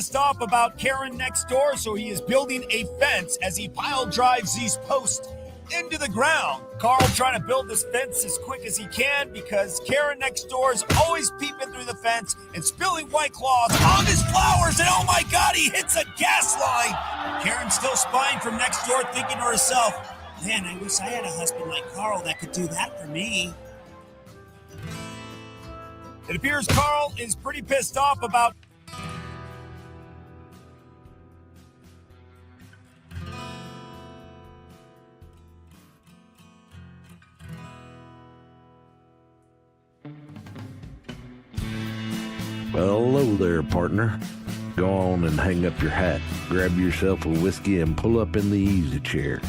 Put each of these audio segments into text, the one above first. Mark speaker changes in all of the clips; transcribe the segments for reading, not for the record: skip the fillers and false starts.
Speaker 1: pissed off about Karen next door, so he is building a fence as he pile drives these posts into the ground. Carl trying to build this fence as quick as he can because Karen next door is always peeping through the fence and spilling White Claws on his flowers, and oh my God, he hits a gas line. Karen's still spying from next door, thinking to herself, man, I wish I had a husband like Carl that could do that for me. It appears Carl is pretty pissed off about...
Speaker 2: Well, hello there, partner. Go on and hang up your hat, grab yourself a whiskey, and pull up in the easy chair.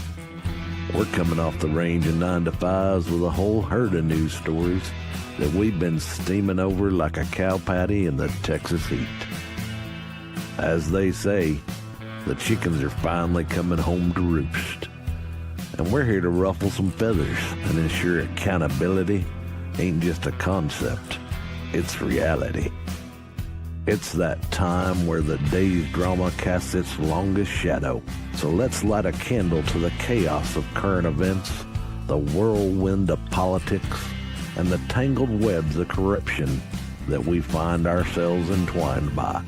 Speaker 2: We're coming off the range of 9 to 5s with a whole herd of news stories that we've been steaming over like a cow patty in the Texas heat. As they say, the chickens are finally coming home to roost. And we're here to ruffle some feathers and ensure accountability ain't just a concept, it's reality. It's that time where the day's drama casts its longest shadow. So let's light a candle to the chaos of current events, the whirlwind of politics, and the tangled webs of corruption that we find ourselves entwined by.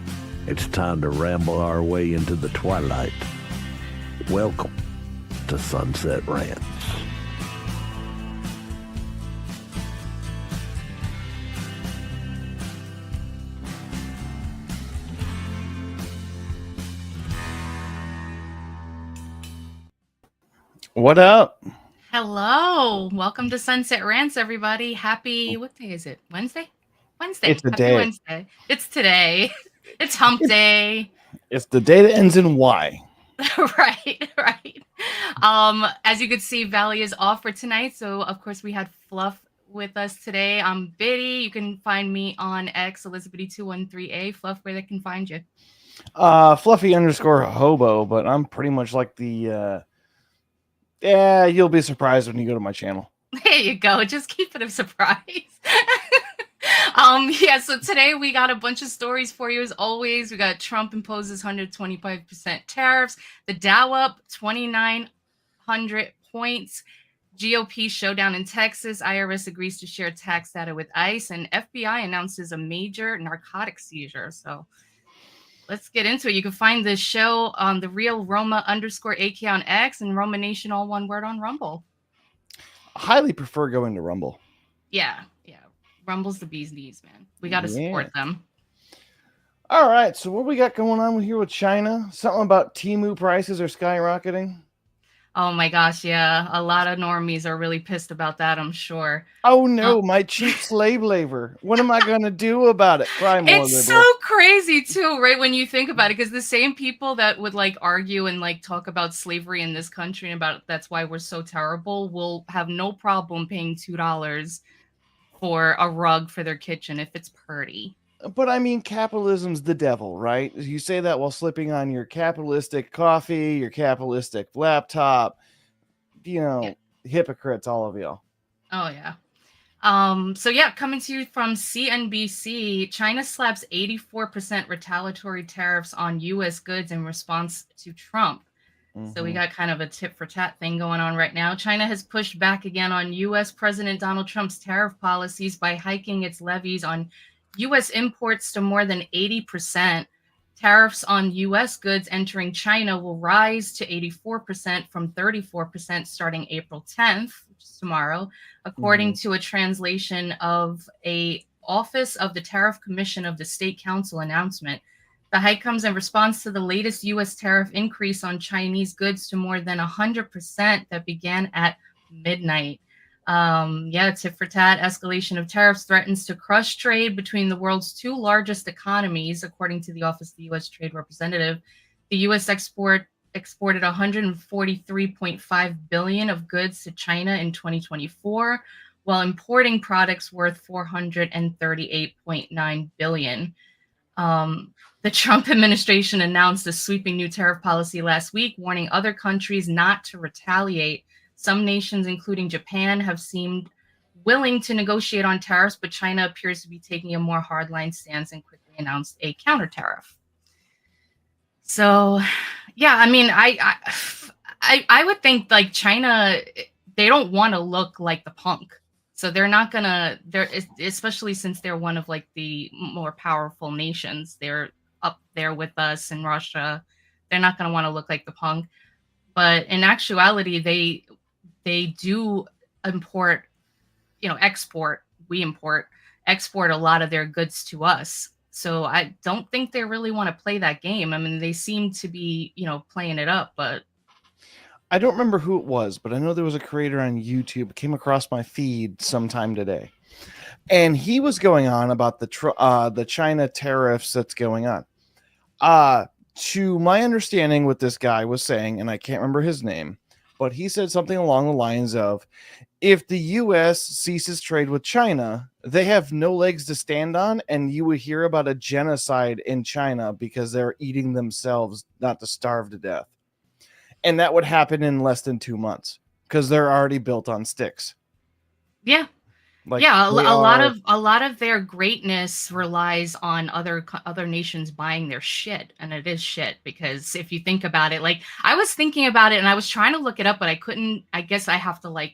Speaker 2: It's time to ramble our way into the twilight. Welcome to Sunset Rants.
Speaker 3: What up?
Speaker 4: Hello. Welcome to Sunset Rants, everybody. Happy, what day is it? Wednesday? Wednesday.
Speaker 3: It's a
Speaker 4: Happy
Speaker 3: day.
Speaker 4: Wednesday. It's today. It's hump day.
Speaker 3: It's the day that ends in Y.
Speaker 4: Right. As you could see, Valley is off for tonight. So, of course, we had Fluff with us today. I'm Biddy. You can find me on X, Elizabeth213A. Fluff, where they can find you?
Speaker 3: Fluffy_hobo, but I'm pretty much like the... Yeah, you'll be surprised when you go to my channel.
Speaker 4: There you go. Just keep it a surprise. So today we got a bunch of stories for you as always. We got Trump imposes 125% tariffs, the Dow up 2,900 points, GOP showdown in Texas, IRS agrees to share tax data with ICE, and FBI announces a major narcotic seizure. So let's get into it. You can find this show on the real Roma_AK on X and Roma Nation, all one word, on Rumble.
Speaker 3: I highly prefer going to Rumble.
Speaker 4: Yeah. Rumble's the bee's knees, man. We got to support them.
Speaker 3: All right. So what we got going on here with China? Something about Temu prices are skyrocketing.
Speaker 4: Oh my gosh, yeah. A lot of normies are really pissed about that, I'm sure.
Speaker 3: Oh no, my cheap slave labor. What am I going to do about it? Cry more,
Speaker 4: it's
Speaker 3: liberal.
Speaker 4: so crazy too, right? When you think about it, because the same people that would like argue and like talk about slavery in this country and about that's why we're so terrible will have no problem paying $2 for a rug for their kitchen if it's pretty.
Speaker 3: But I mean, capitalism's the devil, right? You say that while slipping on your capitalistic coffee, your capitalistic laptop, hypocrites, all of y'all.
Speaker 4: Oh, yeah. Coming to you from CNBC, China slaps 84% retaliatory tariffs on U.S. goods in response to Trump. So we got kind of a tit for tat thing going on right now. China has pushed back again on U.S. President Donald Trump's tariff policies by hiking its levies on U.S. imports to more than 80%. Tariffs on U.S. goods entering China will rise to 84% from 34% starting April 10th, which is tomorrow, according to a translation of a Office of the Tariff Commission of the State Council announcement. The hike comes in response to the latest U.S. tariff increase on Chinese goods to more than 100% that began at midnight. Tit for tat escalation of tariffs threatens to crush trade between the world's two largest economies, according to the Office of the U.S. Trade Representative. The U.S. exported 143.5 billion of goods to China in 2024, while importing products worth 438.9 billion. The Trump administration announced a sweeping new tariff policy last week, warning other countries not to retaliate. Some nations, including Japan, have seemed willing to negotiate on tariffs, but China appears to be taking a more hardline stance and quickly announced a counter tariff. So, yeah, I mean, I would think like China, they don't want to look like the punk, so they're not gonna. They're especially since they're one of like the more powerful nations. They're up there with us and Russia. They're not gonna want to look like the punk. But in actuality, they do import, export. We export a lot of their goods to us. So I don't think they really want to play that game. I mean, they seem to be, playing it up, but
Speaker 3: I don't remember who it was, but I know there was a creator on YouTube came across my feed sometime today, and he was going on about the China tariffs that's going on. To my understanding, what this guy was saying, and I can't remember his name, but he said something along the lines of, if the U.S. ceases trade with China, they have no legs to stand on, and you would hear about a genocide in China because they're eating themselves not to starve to death. And that would happen in less than 2 months because they're already built on sticks.
Speaker 4: yeah.
Speaker 3: Like
Speaker 4: Yeah,
Speaker 3: they
Speaker 4: a
Speaker 3: are.
Speaker 4: lot of their greatness relies on other nations buying their shit, and it is shit because if you think about it, like I was thinking about it and I was trying to look it up, but I couldn't. I guess I have to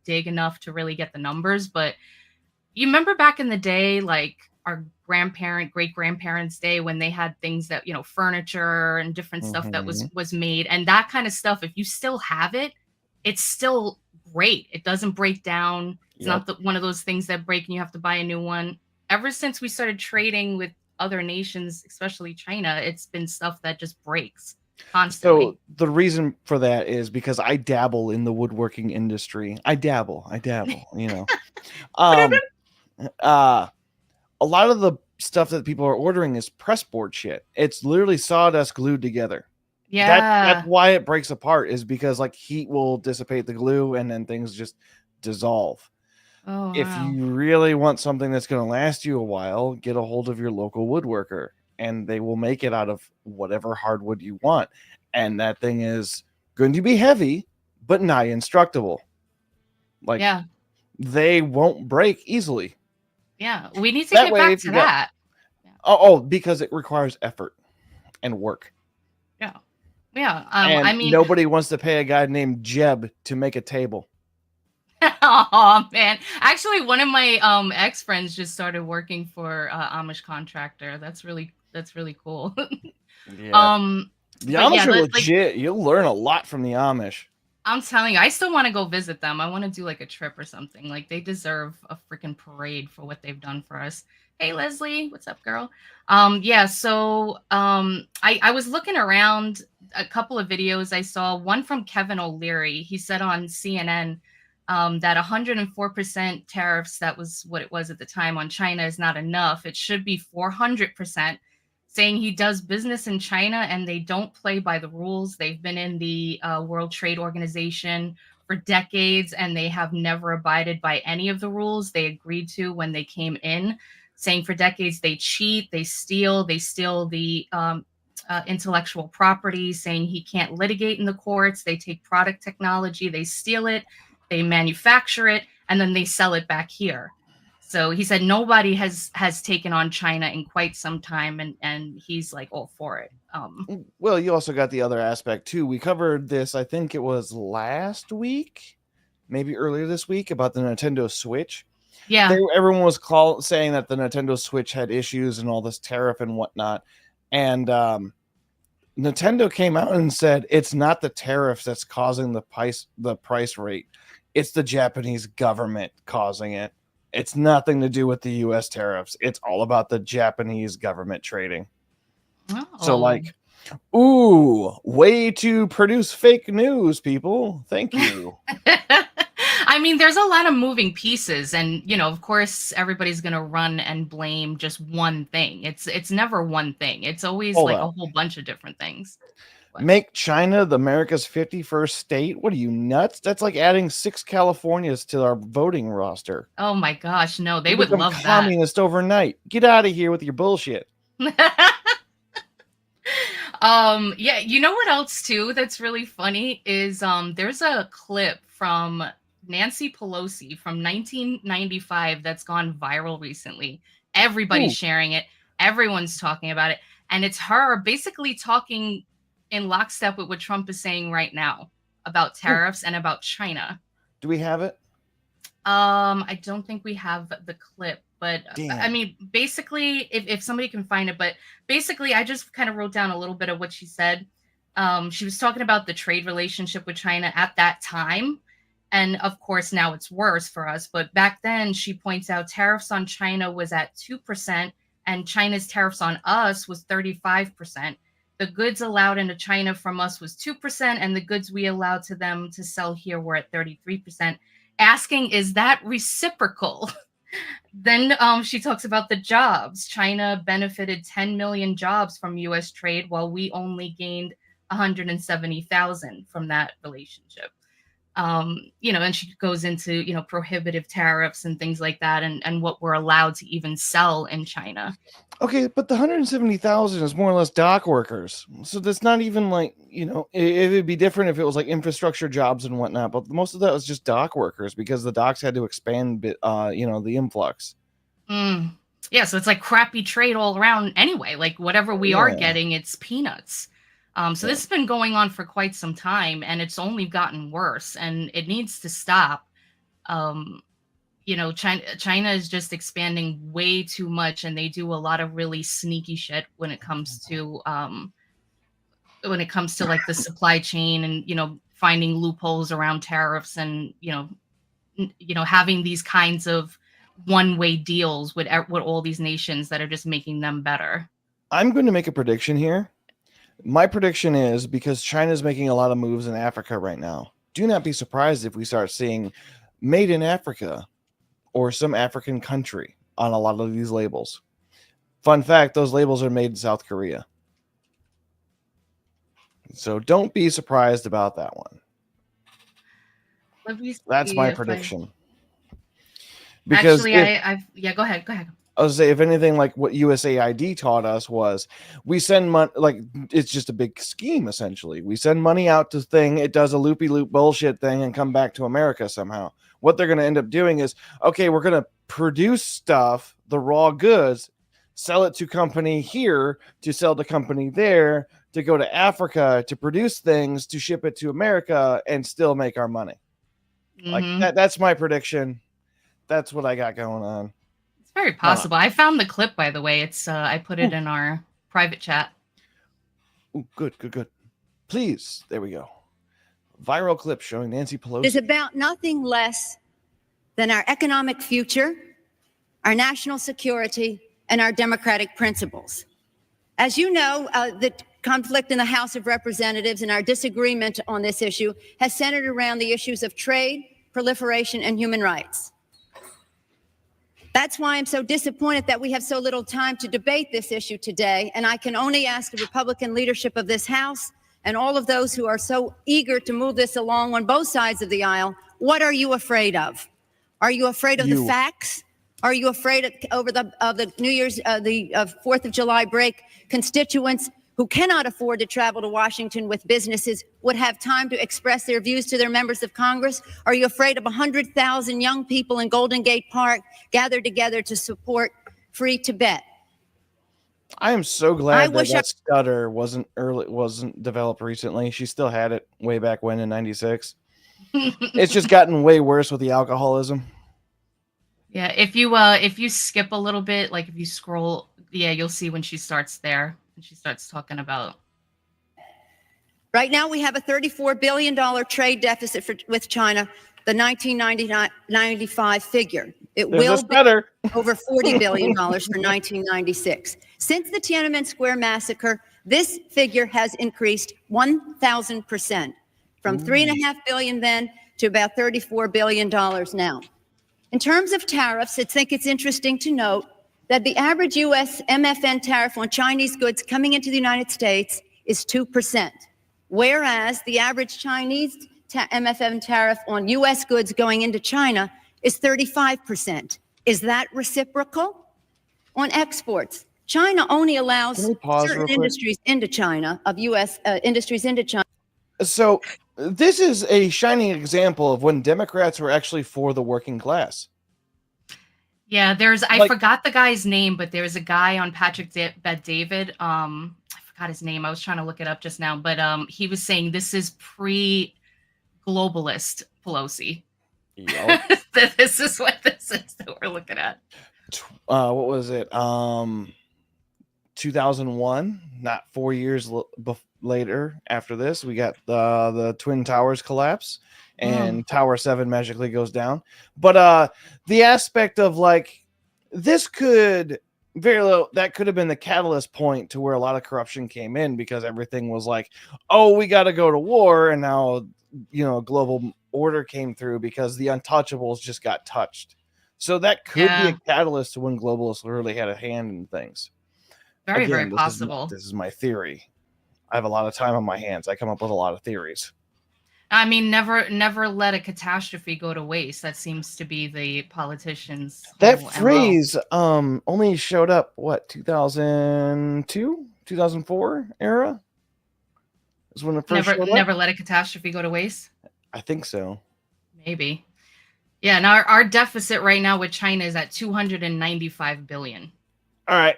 Speaker 4: dig enough to really get the numbers. But you remember back in the day, like our great grandparents' day, when they had things that furniture and different stuff that
Speaker 3: Mhm.
Speaker 4: was made, and that kind of stuff. If you still have it, it's still great. It doesn't break down. It's
Speaker 3: Yep.
Speaker 4: not one of those things that break and you have to buy a new one. Ever since we started trading with other nations, especially China, it's been stuff that just breaks constantly.
Speaker 3: So the reason for that is because I dabble in the woodworking industry. I dabble, Um uh a lot of the stuff that people are ordering is pressboard shit. It's literally sawdust glued together. That's
Speaker 4: Yeah.
Speaker 3: why it breaks apart, is because like heat will dissipate the glue and then things just dissolve.
Speaker 4: Oh
Speaker 3: If
Speaker 4: wow.
Speaker 3: you really want something that's going to last you a while, get a hold of your local woodworker and they will make it out of whatever hardwood you want. And that thing is going to be heavy, but nigh indestructible. Like
Speaker 4: Yeah.
Speaker 3: they won't break easily.
Speaker 4: Yeah. We need to
Speaker 3: That
Speaker 4: get
Speaker 3: way,
Speaker 4: back
Speaker 3: if
Speaker 4: to
Speaker 3: you got,
Speaker 4: that. Yeah.
Speaker 3: because it requires effort and work.
Speaker 4: Yeah. Yeah.
Speaker 3: And
Speaker 4: I mean,
Speaker 3: nobody wants to pay a guy named Jeb to make a table.
Speaker 4: oh man. Actually, one of my ex friends just started working for Amish contractor. That's really cool.
Speaker 3: Yeah.
Speaker 4: um,
Speaker 3: The
Speaker 4: but
Speaker 3: Amish
Speaker 4: yeah,
Speaker 3: are
Speaker 4: like
Speaker 3: legit. You'll learn a lot from the Amish.
Speaker 4: I'm telling you, I still want to go visit them. I want to do like a trip or something. Like they deserve a freaking parade for what they've done for us. Hey Leslie, what's up, girl? Yeah, so I was looking around a couple of videos I saw, one from Kevin O'Leary. He said on CNN that 104% tariffs, that was what it was at the time, on China is not enough. It should be 400%, saying he does business in China and they don't play by the rules. They've been in the World Trade Organization for decades and they have never abided by any of the rules they agreed to when they came in, saying for decades they cheat, they steal the intellectual property, saying he can't litigate in the courts. They take product technology, they steal it, they manufacture it, and then they sell it back here. So he said nobody has taken on China in quite some time, and he's like all for it.
Speaker 3: Well, you also got the other aspect too. We covered this, I think it was last week, maybe earlier this week, about the Nintendo Switch.
Speaker 4: Yeah,
Speaker 3: Everyone was saying that the Nintendo Switch had issues and all this tariff and whatnot. And Nintendo came out and said it's not the tariffs that's causing the price rate. It's the Japanese government causing it. It's nothing to do with the US tariffs. It's all about the Japanese government trading. So
Speaker 4: oh.
Speaker 3: like, ooh, way to produce fake news, people. Thank you.
Speaker 4: I mean, there's a lot of moving pieces, and of course, everybody's gonna run and blame just one thing. It's never one thing. It's always
Speaker 3: Hold
Speaker 4: like
Speaker 3: on.
Speaker 4: a whole bunch of different things. But
Speaker 3: Make China the America's 51st state? What are you, nuts? That's like adding 6 Californias to our voting roster.
Speaker 4: oh my gosh, no, they
Speaker 3: We'll
Speaker 4: would
Speaker 3: become
Speaker 4: love that.
Speaker 3: communist overnight. Get out of here with your bullshit.
Speaker 4: Yeah, you know what else too that's really funny is there's a clip from Nancy Pelosi from 1995 that's gone viral recently. Everybody's
Speaker 3: Ooh.
Speaker 4: sharing it, everyone's talking about it, And it's her basically talking in lockstep with what Trump is saying right now about tariffs and about China.
Speaker 3: Do we have it?
Speaker 4: I don't think we have the clip, but
Speaker 3: Damn.
Speaker 4: I mean, basically, if somebody can find it, but basically, I just kind of wrote down a little bit of what she said. She was talking about the trade relationship with China at that time. And of course, now it's worse for us. But back then, she points out tariffs on China was at 2%, and China's tariffs on us was 35%. The goods allowed into China from us was 2%, and the goods we allowed to them to sell here were at 33%. Asking, is that reciprocal? Then she talks about the jobs. China benefited 10 million jobs from U.S. trade, while we only gained 170,000 from that relationship. And she goes into, prohibitive tariffs and things like that, and what we're allowed to even sell in China.
Speaker 3: Okay, but the 170,000 is more or less dock workers. So that's not even like, it would be different if it was like infrastructure jobs and whatnot, but most of that was just dock workers because the docks had to expand, the influx.
Speaker 4: Yeah, so it's like crappy trade all around anyway. Like whatever we are getting, it's peanuts. So this has been going on for quite some time, and it's only gotten worse, and it needs to stop. China is just expanding way too much, and they do a lot of really sneaky shit when it comes to like the supply chain and finding loopholes around tariffs and having these kinds of one-way deals with all these nations that are just making them better.
Speaker 3: I'm going to make a prediction here. My prediction is, because China's making a lot of moves in Africa right now, do not be surprised if we start seeing made in Africa or some African country on a lot of these labels. Fun fact, those labels are made in South Korea. So don't be surprised about that one. That's my prediction. Because
Speaker 4: go ahead.
Speaker 3: I was say, if anything, like what USAID taught us was we send money, like it's just a big scheme, essentially. We send money out to thing, it does a loopy-loop bullshit thing and come back to America somehow. What they're going to end up doing is, okay, we're going to produce stuff, the raw goods, sell it to company here, to sell to company there, to go to Africa, to produce things, to ship it to America, and still make our money. Like that's my prediction. That's what I got going on.
Speaker 4: Very possible. I found the clip, by the way. It's I put it in our private chat.
Speaker 3: Ooh, good. Please, there we go. Viral clip showing Nancy Pelosi.
Speaker 5: It's about nothing less than our economic future, our national security, and our democratic principles. As you know, the conflict in the House of Representatives and our disagreement on this issue has centered around the issues of trade, proliferation, and human rights. That's why I'm so disappointed that we have so little time to debate this issue today, and I can only ask the Republican leadership of this House and all of those who are so eager to move this along on both sides of the aisle, what are you afraid of? Are you afraid of the facts? Are you afraid of the New Year's, the 4th of July break, constituents who cannot afford to travel to Washington with businesses would have time to express their views to their members of Congress? Are you afraid of 100,000 young people in Golden Gate Park gathered together to support free Tibet?
Speaker 3: I am so glad that stutter wasn't developed recently. She still had it way back when in 96. It's just gotten way worse with the alcoholism.
Speaker 4: Yeah, if you skip a little bit, like if you scroll, you'll see when she starts there. And she starts talking about.
Speaker 5: Right now, we have a $34 billion trade deficit with China, the 1995 figure. It will be over $40 billion for 1996. Since the Tiananmen Square massacre, this figure has increased 1,000%, from $3.5 billion then to about $34 billion now. In terms of tariffs, I think it's interesting to note that the average U.S. MFN tariff on Chinese goods coming into the United States is 2%, whereas the average Chinese MFN tariff on U.S. goods going into China is 35%. Is that reciprocal? On exports, China only allows certain industries into China, of U.S. Industries into China.
Speaker 3: So this is a shining example of when Democrats were actually for the working class.
Speaker 4: Yeah, I forgot the guy's name, but there's a guy on Patrick Bet David. I forgot his name. I was trying to look it up just now, but he was saying this is pre-globalist Pelosi.
Speaker 3: Yep.
Speaker 4: This is what this is that we're looking at.
Speaker 3: What was it? 2001, not 4 years later after this, we got the Twin Towers collapse and Tower 7 magically goes down. But the aspect of like, this could that could have been the catalyst point to where a lot of corruption came in, because everything was like, oh, we got to go to war. And now, global order came through because the untouchables just got touched. So that could be a catalyst to when globalists really had a hand in things.
Speaker 4: Very possible.
Speaker 3: This is my theory. I have a lot of time on my hands. I come up with a lot of theories.
Speaker 4: I mean, never let a catastrophe go to waste. That seems to be the politicians'
Speaker 3: that phrase only showed up 2002, 2004 era is when it first showed up.
Speaker 4: Never let a catastrophe go to waste.
Speaker 3: I think so.
Speaker 4: Maybe. Yeah. Now our deficit right now with China is at 295 billion.
Speaker 3: All right.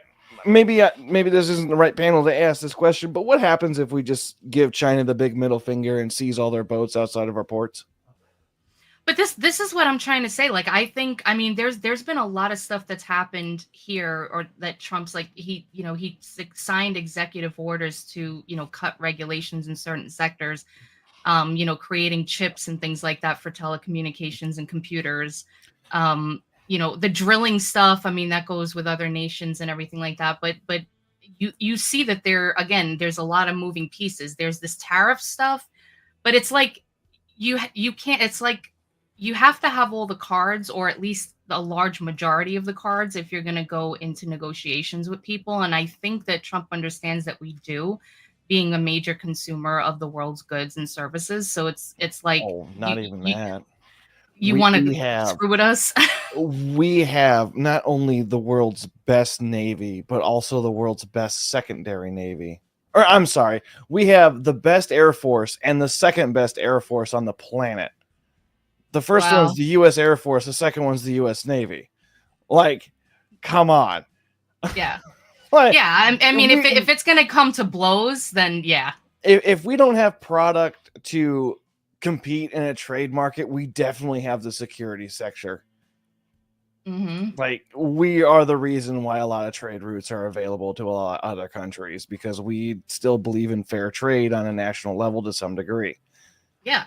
Speaker 3: Maybe this isn't the right panel to ask this question, but what happens if we just give China the big middle finger and seize all their boats outside of our ports?
Speaker 4: But this is what I'm trying to say. Like, I mean, there's been a lot of stuff that's happened here, or that Trump's like, he signed executive orders to, cut regulations in certain sectors, creating chips and things like that for telecommunications and computers. The drilling stuff, I mean, that goes with other nations and everything like that. But you see that there's a lot of moving pieces. There's this tariff stuff, but it's like you can't. It's like you have to have all the cards, or at least a large majority of the cards, if you're going to go into negotiations with people. And I think that Trump understands that we do, being a major consumer of the world's goods and services. So it's like
Speaker 3: that.
Speaker 4: You want to screw with us?
Speaker 3: We have not only the world's best Navy, but also the world's best secondary Navy. Or I'm sorry, we have the best Air Force and the second best Air Force on the planet. The first one's the U.S. Air Force. The second one's the U.S. Navy. Like, come on.
Speaker 4: Yeah. I mean, if it's going to come to blows, then yeah.
Speaker 3: If we don't have product to compete in a trade market, we definitely have the security sector. Like, we are the reason why a lot of trade routes are available to a lot of other countries, because we still believe in fair trade on a national level to some degree.
Speaker 4: Yeah.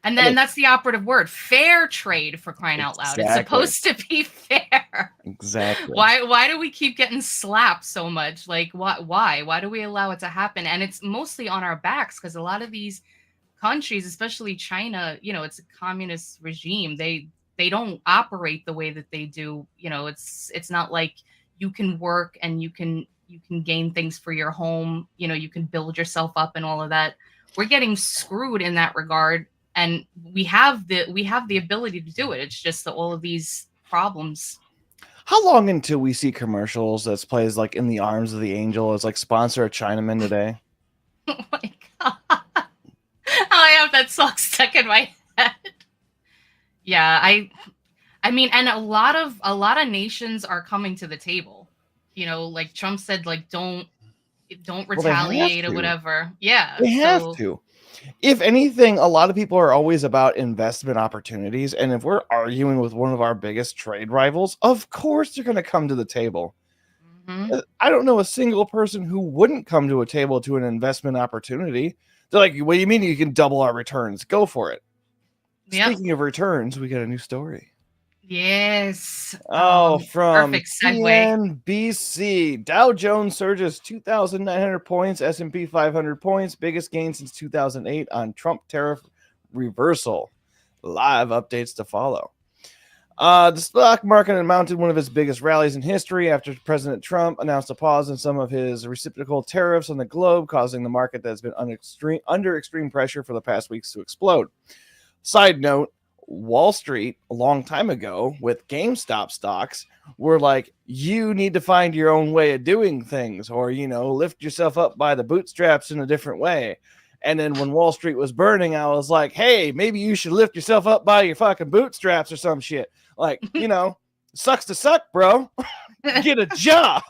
Speaker 4: And then that's the operative word, fair trade, for crying out loud. It's supposed to be fair.
Speaker 3: Exactly.
Speaker 4: Why do we keep getting slapped so much? Like, why do we allow it to happen? And it's mostly on our backs, because a lot of these countries, especially China, it's a communist regime. They don't operate the way that they do. It's not like you can work and you can gain things for your home. You can build yourself up and all of that. We're getting screwed in that regard, and we have the ability to do it. It's just that all of these problems.
Speaker 3: How long until we see commercials that plays like In the Arms of the Angel as like sponsor a Chinaman today?
Speaker 4: Oh my god. I have that song stuck in my head. Yeah, I mean, and a lot of nations are coming to the table. Like Trump said, like don't retaliate or whatever. Yeah,
Speaker 3: they have to. If anything, a lot of people are always about investment opportunities, and if we're arguing with one of our biggest trade rivals, of course they're going to come to the table. I don't know a single person who wouldn't come to a table to an investment opportunity. They're like, what do you mean you can double our returns? Go for it. Yep. Speaking of returns, we got a new story.
Speaker 4: Yes.
Speaker 3: From
Speaker 4: perfect segue.
Speaker 3: CNBC. Dow Jones surges 2,900 points, S&P 500 points, biggest gain since 2008 on Trump tariff reversal. Live updates to follow. The stock market mounted one of its biggest rallies in history after President Trump announced a pause in some of his reciprocal tariffs on the globe, causing the market that's been under extreme pressure for the past weeks to explode. Side note, Wall Street, a long time ago, with GameStop stocks, were like, you need to find your own way of doing things, or, lift yourself up by the bootstraps in a different way. And then when Wall Street was burning, I was like, hey, maybe you should lift yourself up by your fucking bootstraps or some shit. Like, Sucks to suck, bro. Get a job.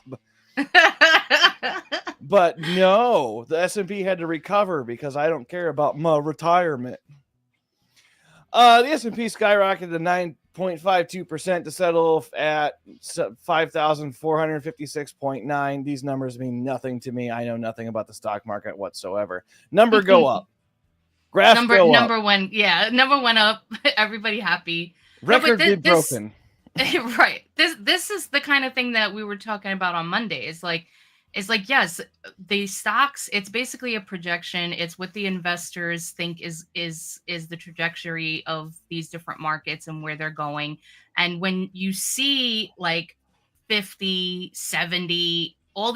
Speaker 3: But no, the S&P had to recover because I don't care about my retirement. The S&P skyrocketed to 9.52% to settle at 5,456.9. These numbers mean nothing to me. I know nothing about the stock market whatsoever. Number go up. Graph go up.
Speaker 4: Number one, yeah, number one up. Everybody happy.
Speaker 3: Record get broken.
Speaker 4: Right. This is the kind of thing that we were talking about on Monday. It's like yes, the stocks, it's basically a projection. It's what the investors think is the trajectory of these different markets and where they're going. And when you see like 50, 70, all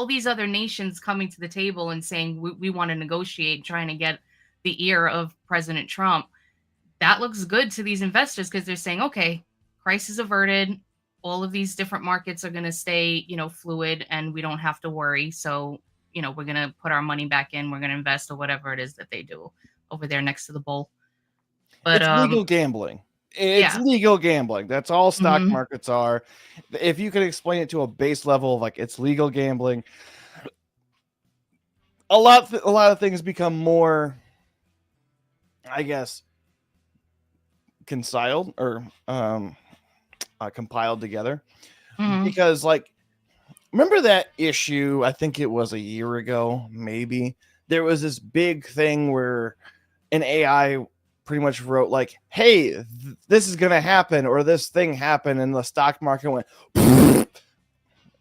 Speaker 4: these other nations coming to the table and saying we want to negotiate, trying to get the ear of President Trump, that looks good to these investors because they're saying, okay, crisis averted. All of these different markets are going to stay, fluid, and we don't have to worry. So, we're going to put our money back in. We're going to invest or whatever it is that they do over there next to the bowl. But
Speaker 3: it's legal gambling. It's legal gambling. That's all stock markets are. If you can explain it to a base level, like it's legal gambling, a lot of things become more, I guess, compiled together. Because remember that issue, I think it was a year ago, maybe, there was this big thing where an AI pretty much wrote like, hey, this is gonna happen, or this thing happened, and the stock market went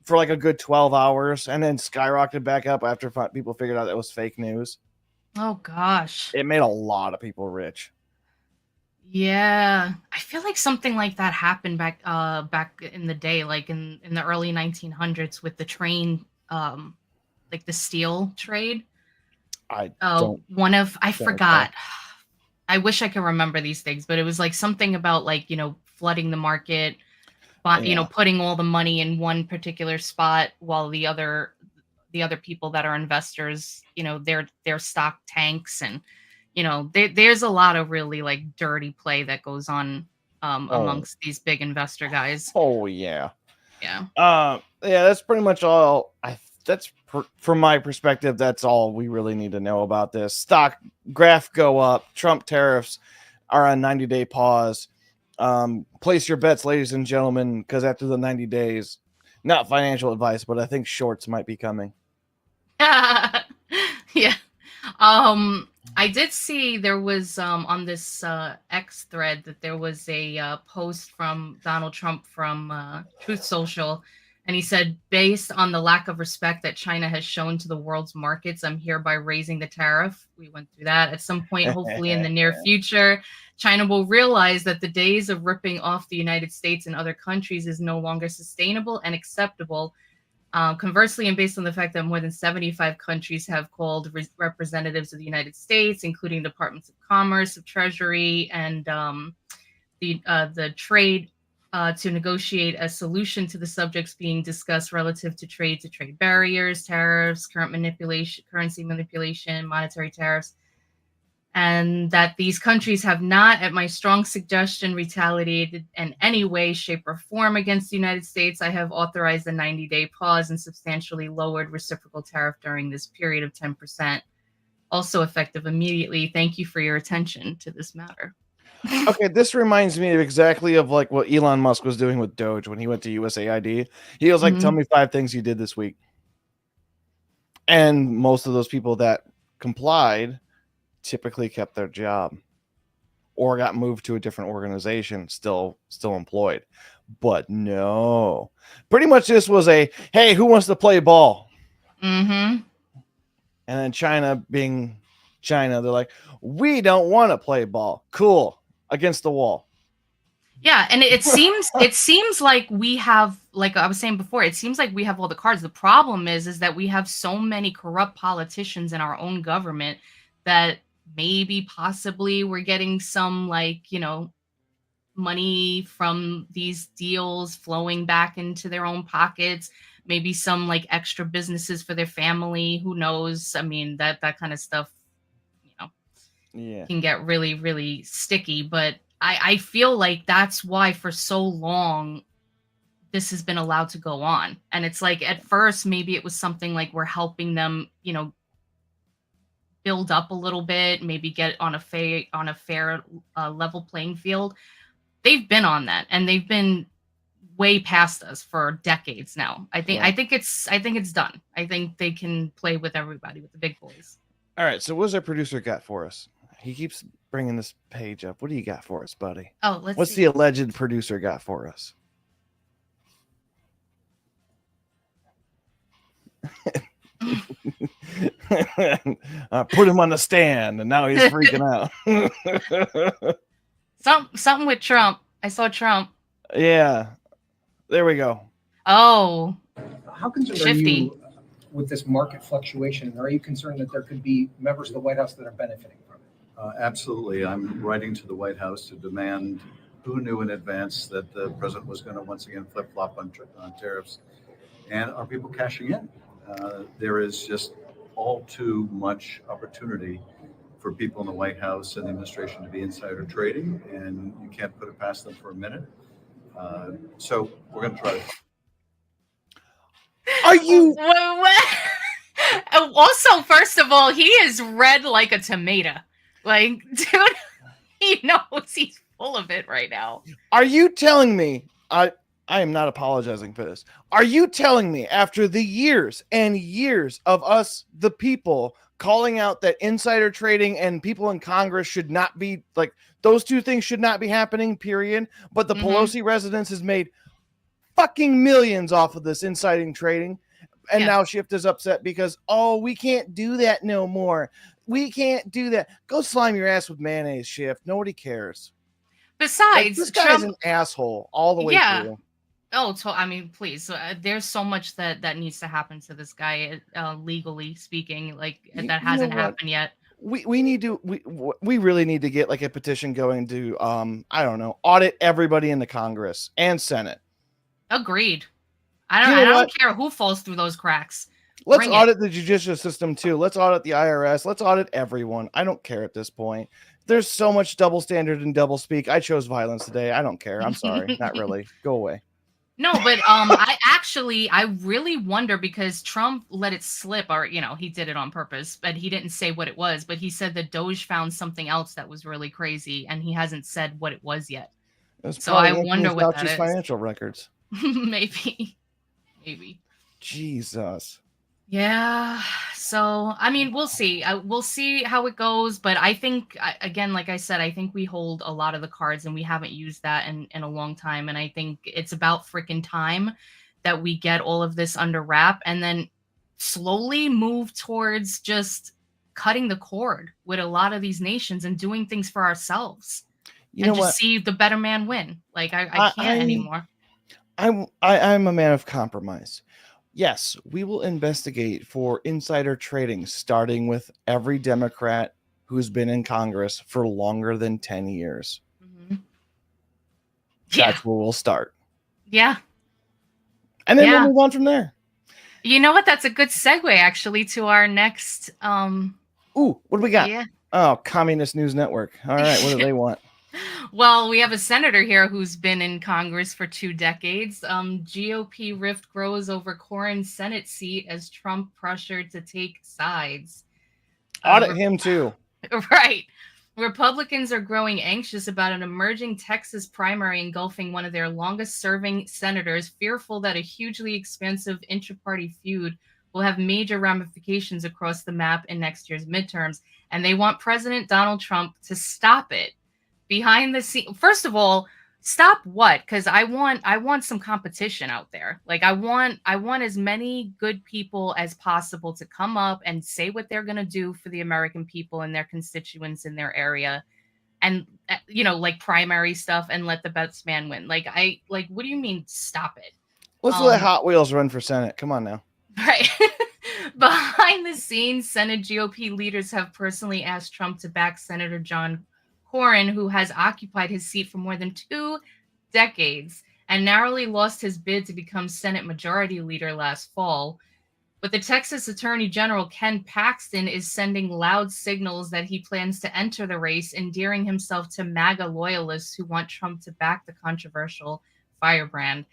Speaker 3: for like a good 12 hours and then skyrocketed back up after people figured out that was fake news.
Speaker 4: Oh gosh,
Speaker 3: it made a lot of people rich.
Speaker 4: Yeah, I feel like something like that happened back in the day, like in the early 1900s with the train, like the steel trade.
Speaker 3: I
Speaker 4: forgot. I wish I could remember these things, but it was like something about like, flooding the market, but putting all the money in one particular spot while the other people that are investors, their stock tanks, and there's a lot of really like dirty play that goes on amongst these big investor guys.
Speaker 3: Oh yeah.
Speaker 4: Yeah.
Speaker 3: That's pretty much all. From my perspective, that's all we really need to know about this. Stock graph go up. Trump tariffs are on 90-day pause. Place your bets, ladies and gentlemen, because after the 90 days, not financial advice, but I think shorts might be coming.
Speaker 4: Yeah. I did see there was on this X thread that there was a post from Donald Trump from Truth Social, and he said, based on the lack of respect that China has shown to the world's markets, I'm hereby raising the tariff. We went through that. At some point, hopefully in the near future, China will realize that the days of ripping off the United States and other countries is no longer sustainable and acceptable. Conversely, and based on the fact that more than 75 countries have called representatives of the United States, including departments of commerce, of treasury, and the trade, to negotiate a solution to the subjects being discussed relative to trade barriers, tariffs, currency manipulation, monetary tariffs, and that these countries have not, at my strong suggestion, retaliated in any way, shape, or form against the United States. I have authorized a 90-day pause and substantially lowered reciprocal tariff during this period of 10%, also effective immediately. Thank you for your attention to this matter.
Speaker 3: Okay, this reminds me exactly of like what Elon Musk was doing with Doge when he went to USAID. He was like, tell me 5 things you did this week. And most of those people that complied typically kept their job or got moved to a different organization, still employed. But no, pretty much this was a, hey, who wants to play ball? And then China being China, they're like, we don't want to play ball. Cool. Against the wall.
Speaker 4: Yeah, and it seems like we have, like I was saying before, it seems like we have all the cards. The problem is that we have so many corrupt politicians in our own government that maybe possibly we're getting some money from these deals flowing back into their own pockets, maybe some like extra businesses for their family, who knows? I mean, that kind of stuff, can get really, really sticky. But I feel like that's why for so long this has been allowed to go on. And it's like at first maybe it was something like we're helping them, build up a little bit, maybe get on a fair level playing field. They've been on that, and they've been way past us for decades now. I think it's done. I think they can play with everybody, with the big boys.
Speaker 3: All right, so what's our producer got for us? He keeps bringing this page up. What do you got for us, buddy?
Speaker 4: Oh,
Speaker 3: what's the alleged producer got for us? Put him on the stand, and now he's freaking out.
Speaker 4: Something with Trump. I saw Trump.
Speaker 3: Yeah, there we go.
Speaker 4: Oh,
Speaker 6: how concerned are you with this market fluctuation? And are you concerned that there could be members of the White House that are benefiting from it?
Speaker 7: Absolutely. I'm writing to the White House to demand who knew in advance that the president was going to once again flip-flop on tariffs, and are people cashing in? There is just all too much opportunity for people in the White House and the administration to be insider trading, and you can't put it past them for a minute. So we're going to try to.
Speaker 3: Are you?
Speaker 4: Also, first of all, he is red like a tomato. Like, dude, he knows he's full of it right now.
Speaker 3: Are you telling me? I am not apologizing for this. Are you telling me after the years and years of us, the people, calling out that insider trading and people in Congress should not be, like, those two things should not be happening, period, but the Pelosi residence has made fucking millions off of this insider trading, and now Schiff is upset because, we can't do that no more. We can't do that. Go slime your ass with mayonnaise, Schiff. Nobody cares.
Speaker 4: Besides,
Speaker 3: this guy's an asshole all the way through.
Speaker 4: Oh, I mean, please. There's so much that needs to happen to this guy, legally speaking. Like, that hasn't happened yet.
Speaker 3: We really need to get like a petition going to I don't know, audit everybody in the Congress and Senate.
Speaker 4: Agreed. I don't care who falls through those cracks.
Speaker 3: Let's audit the judicial system too. Let's audit the IRS. Let's audit everyone. I don't care at this point. There's so much double standard and double speak. I chose violence today. I don't care. I'm sorry. Not really. Go away.
Speaker 4: No, but I really wonder, because Trump let it slip, or he did it on purpose, but he didn't say what it was. But he said that Doge found something else that was really crazy, and he hasn't said what it was yet. So I wonder what that is.
Speaker 3: Financial records.
Speaker 4: Maybe.
Speaker 3: Jesus.
Speaker 4: Yeah. So, I mean, we'll see. We'll see how it goes. But I think, again, like I said, I think we hold a lot of the cards, and we haven't used that in a long time. And I think it's about freaking time that we get all of this under wrap, and then slowly move towards just cutting the cord with a lot of these nations and doing things for ourselves. See the better man win. Like, I can't anymore.
Speaker 3: I'm a man of compromise. Yes, we will investigate for insider trading, starting with every Democrat who's been in Congress for longer than 10 years. That's where we'll start.
Speaker 4: Yeah.
Speaker 3: And then we'll move on from there.
Speaker 4: You know what? That's a good segue, actually, to our next...
Speaker 3: Ooh, what do we got?
Speaker 4: Yeah.
Speaker 3: Oh, Communist News Network. All right, what do they want?
Speaker 4: Well, we have a senator here who's been in Congress for 2 decades. GOP rift grows over Corin's Senate seat as Trump pressured to take sides.
Speaker 3: Audit him too.
Speaker 4: Right. Republicans are growing anxious about an emerging Texas primary engulfing one of their longest-serving senators, fearful that a hugely expansive intra-party feud will have major ramifications across the map in next year's midterms. And they want President Donald Trump to stop it. Behind the scenes, first of all, stop what? Because I want some competition out there. Like, I want as many good people as possible to come up and say what they're gonna do for the American people and their constituents in their area, and like primary stuff, and let the best man win. Like, what do you mean stop it?
Speaker 3: Let's let Hot Wheels run for Senate. Come on now.
Speaker 4: Right. Behind the scenes, Senate GOP leaders have personally asked Trump to back Senator John Cornyn, who has occupied his seat for more than 2 decades and narrowly lost his bid to become Senate Majority Leader last fall. But the Texas Attorney General, Ken Paxton, is sending loud signals that he plans to enter the race, endearing himself to MAGA loyalists who want Trump to back the controversial firebrand.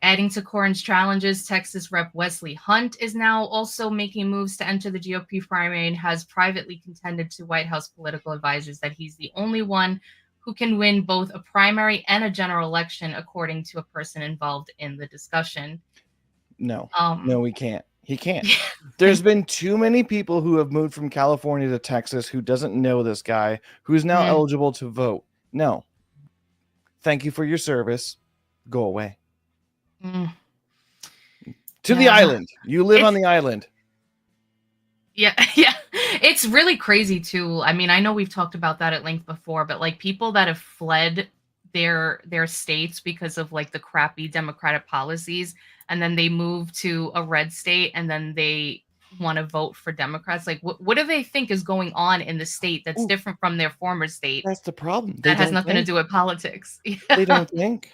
Speaker 4: Adding to Cornyn's challenges, Texas Rep. Wesley Hunt is now also making moves to enter the GOP primary and has privately contended to White House political advisors that he's the only one who can win both a primary and a general election, according to a person involved in the discussion.
Speaker 3: No, he can't. He can't. There's been too many people who have moved from California to Texas who doesn't know this guy, who's now eligible to vote. No. Thank you for your service. Go away. To the island. You live on the island.
Speaker 4: Yeah. It's really crazy too. I mean, I know we've talked about that at length before, but like people that have fled their states because of like the crappy Democratic policies, and then they move to a red state and then they want to vote for Democrats. Like what do they think is going on in the state that's different from their former state?
Speaker 3: That's the problem.
Speaker 4: That has nothing to do with politics.
Speaker 3: They don't think.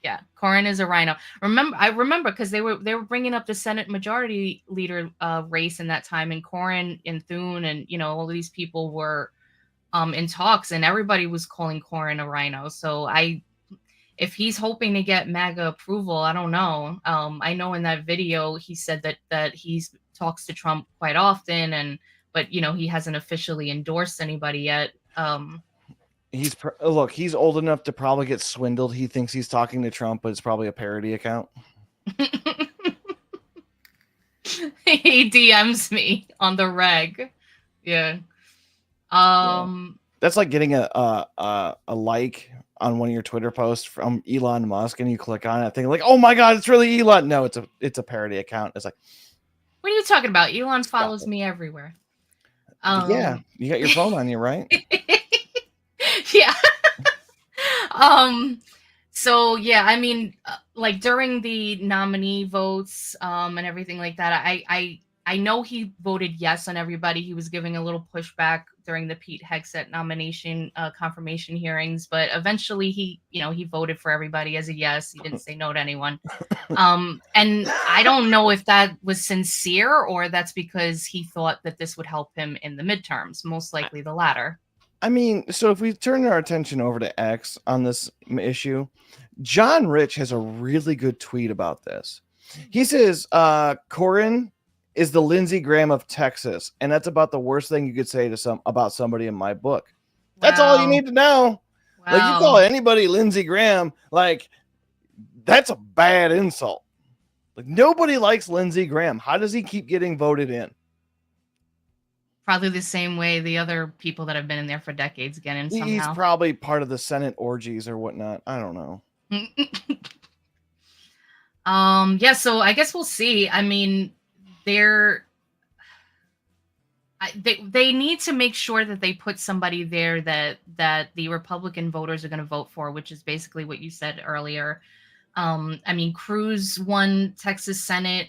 Speaker 4: Yeah, Cornyn is a rhino. I remember because they were bringing up the Senate Majority Leader race in that time, and Cornyn and Thune and all of these people were in talks, and everybody was calling Cornyn a rhino. So if he's hoping to get MAGA approval, I don't know. I know in that video he said that he talks to Trump quite often, but he hasn't officially endorsed anybody yet.
Speaker 3: He's old enough to probably get swindled. He thinks he's talking to Trump, but it's probably a parody account.
Speaker 4: He DMs me on the reg. Yeah.
Speaker 3: That's like getting a like on one of your Twitter posts from Elon Musk, and you click on it thinking like, oh my god, it's really Elon. No, it's a parody account. It's like,
Speaker 4: what are you talking about? Elon follows me everywhere.
Speaker 3: Yeah, you got your phone on you, right?
Speaker 4: Yeah. So yeah, I mean, like during the nominee votes and everything like that, I know he voted yes on everybody. He was giving a little pushback during the Pete Hegseth nomination confirmation hearings, but eventually he voted for everybody as a yes. He didn't say no to anyone. And I don't know if that was sincere or that's because he thought that this would help him in the midterms. Most likely the latter.
Speaker 3: I mean, so if we turn our attention over to X on this issue, John Rich has a really good tweet about this. He says, Cornyn is the Lindsey Graham of Texas, and that's about the worst thing you could say to about somebody in my book. That's all you need to know. Wow. Like, you call anybody Lindsey Graham, like, that's a bad insult. Like, nobody likes Lindsey Graham. How does he keep getting voted in?
Speaker 4: Probably the same way the other people that have been in there for decades get in somehow.
Speaker 3: He's probably part of the Senate orgies or whatnot. I don't know.
Speaker 4: Yeah, so I guess we'll see. I mean, they need to make sure that they put somebody there that the Republican voters are going to vote for, which is basically what you said earlier. I mean, Cruz won Texas Senate,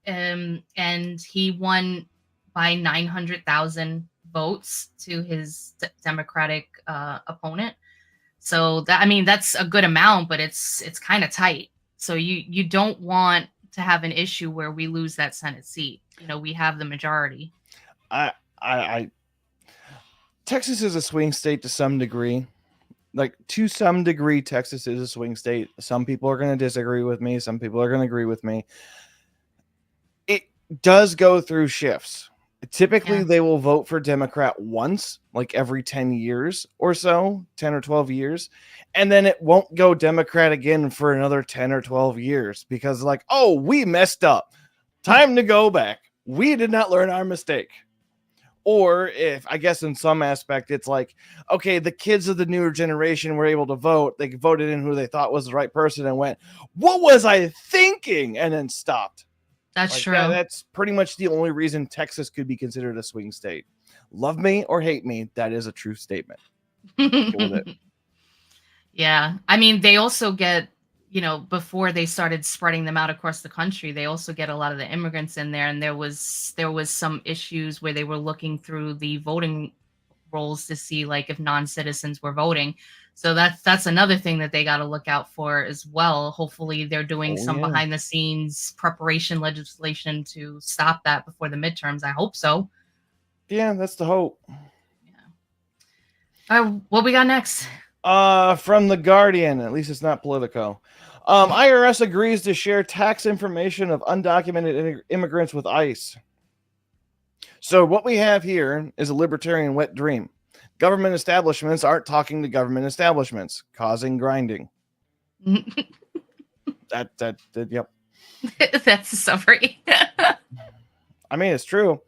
Speaker 4: and he won by 900,000 votes to his Democratic opponent. So that's a good amount, but it's kind of tight. So you don't want to have an issue where we lose that Senate seat. We have the majority.
Speaker 3: Texas is a swing state to some degree. Like, to some degree, Texas is a swing state. Some people are going to disagree with me. Some people are going to agree with me. It does go through shifts. Typically, they will vote for Democrat once, like every 10 years or so, 10 or 12 years. And then it won't go Democrat again for another 10 or 12 years because, like, oh, we messed up. Time to go back. We did not learn our mistake. Or if, I guess in some aspect, it's like, okay, the kids of the newer generation were able to vote. They voted in who they thought was the right person and went, what was I thinking? And then stopped.
Speaker 4: That's true.
Speaker 3: That's pretty much the only reason Texas could be considered a swing state. Love me or hate me, that is a true statement.
Speaker 4: Yeah. I mean, they also get, before they started spreading them out across the country, they also get a lot of the immigrants in there. And there was some issues where they were looking through the voting rolls to see like if non-citizens were voting. So that's another thing that they got to look out for as well. Hopefully they're doing some behind the scenes preparation legislation to stop that before the midterms. I hope so.
Speaker 3: Yeah, that's the hope.
Speaker 4: All right, what we got next?
Speaker 3: From The Guardian, at least it's not Politico. IRS agrees to share tax information of undocumented immigrants with ICE. So what we have here is a libertarian wet dream. Government establishments aren't talking to government establishments, causing grinding. Yep.
Speaker 4: That's a summary.
Speaker 3: I mean, it's true.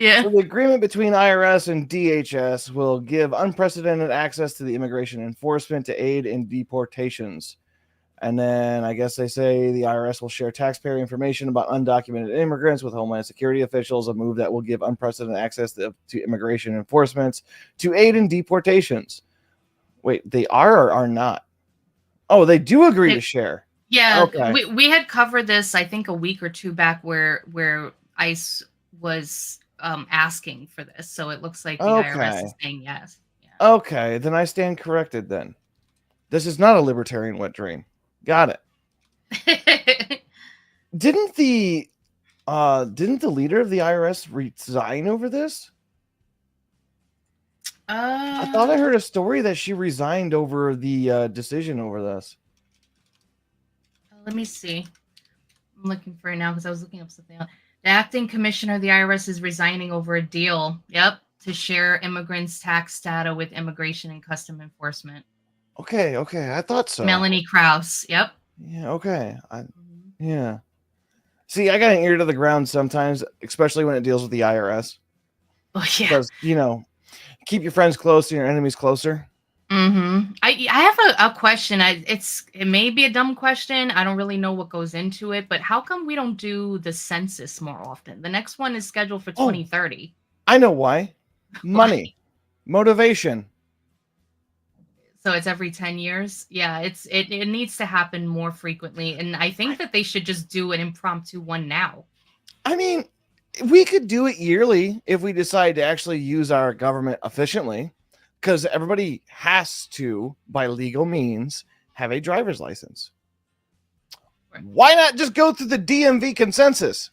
Speaker 4: Yeah.
Speaker 3: So the agreement between IRS and DHS will give unprecedented access to the immigration enforcement to aid in deportations. And then I guess they say the IRS will share taxpayer information about undocumented immigrants with Homeland Security officials, a move that will give unprecedented access to immigration enforcement to aid in deportations. Wait, they are or are not? Oh, they do agree to share.
Speaker 4: Yeah,
Speaker 3: okay.
Speaker 4: We had covered this, I think, a week or two back where ICE was asking for this. So it looks like the IRS is saying yes.
Speaker 3: Yeah. Okay, then I stand corrected then. This is not a libertarian wet dream. Got it. Didn't the leader of the IRS resign over this? I thought I heard a story that she resigned over the decision over this.
Speaker 4: Let me see. I'm looking for it now because I was looking up something else. The acting commissioner of the IRS is resigning over a deal. Yep, to share immigrants' tax data with immigration and custom enforcement.
Speaker 3: Okay, I thought so.
Speaker 4: Melanie Krause. Yep.
Speaker 3: Yeah, okay. Yeah. See, I got an ear to the ground sometimes, especially when it deals with the IRS.
Speaker 4: Oh, yeah.
Speaker 3: Because, keep your friends close and your enemies closer.
Speaker 4: Mm-hmm. I have a question. It may be a dumb question. I don't really know what goes into it, but how come we don't do the census more often? The next one is scheduled for 2030.
Speaker 3: I know why. Money. Motivation.
Speaker 4: So it's every 10 years. Yeah, it needs to happen more frequently. And I think that they should just do an impromptu one now.
Speaker 3: I mean, we could do it yearly if we decide to actually use our government efficiently, because everybody has to, by legal means, have a driver's license. Right. Why not just go through the DMV consensus?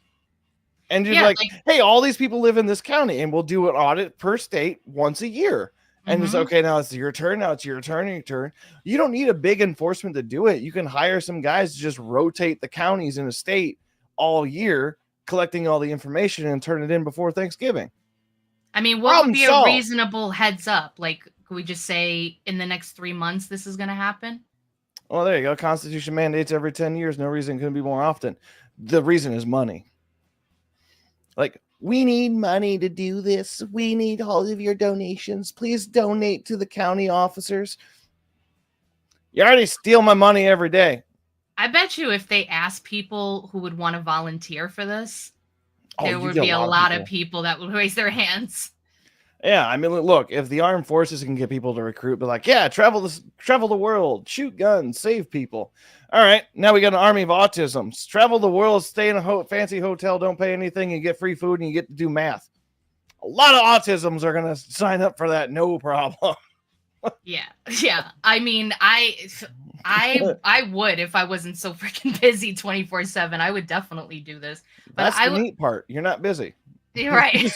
Speaker 3: And you're hey, all these people live in this county, and we'll do an audit per state once a year. And it's okay, now it's your turn. Now it's your turn. You don't need a big enforcement to do it. You can hire some guys to just rotate the counties in a state all year, collecting all the information and turn it in before Thanksgiving.
Speaker 4: I mean, what would be a reasonable heads up? Like, could we just say in the next 3 months this is going to happen?
Speaker 3: Well, there you go. Constitution mandates every 10 years. No reason it couldn't be more often. The reason is money. Like, we need money to do this. We need all of your donations. Please donate to the county officers. You already steal my money every day.
Speaker 4: I bet you if they asked people who would want to volunteer for this, there would be a lot of people that would raise their hands.
Speaker 3: Yeah, I mean, look, if the armed forces can get people to recruit, be like, yeah, travel the world, shoot guns, save people. All right, now we got an army of autisms. Travel the world, stay in a fancy hotel, don't pay anything, you get free food, and you get to do math. A lot of autisms are going to sign up for that, no problem.
Speaker 4: Yeah. I mean, I would if I wasn't so freaking busy 24/7. I would definitely do this. But
Speaker 3: that's the neat part. You're not busy.
Speaker 4: You're right.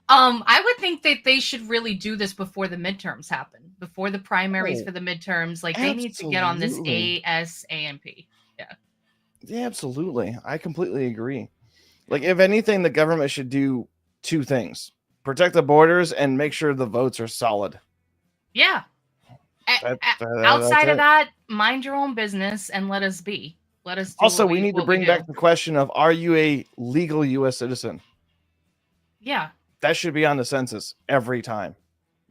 Speaker 4: I would think that they should really do this before the midterms happen, before the primaries for the midterms. Like, they need to get on this ASAP.
Speaker 3: Yeah, absolutely. I completely agree. Like, if anything, the government should do two things: protect the borders and make sure the votes are solid.
Speaker 4: Yeah. Outside of that, mind your own business and let us be. Let us do
Speaker 3: also, we need to bring back the question of, are you a legal U.S. citizen?
Speaker 4: Yeah.
Speaker 3: That should be on the census every time.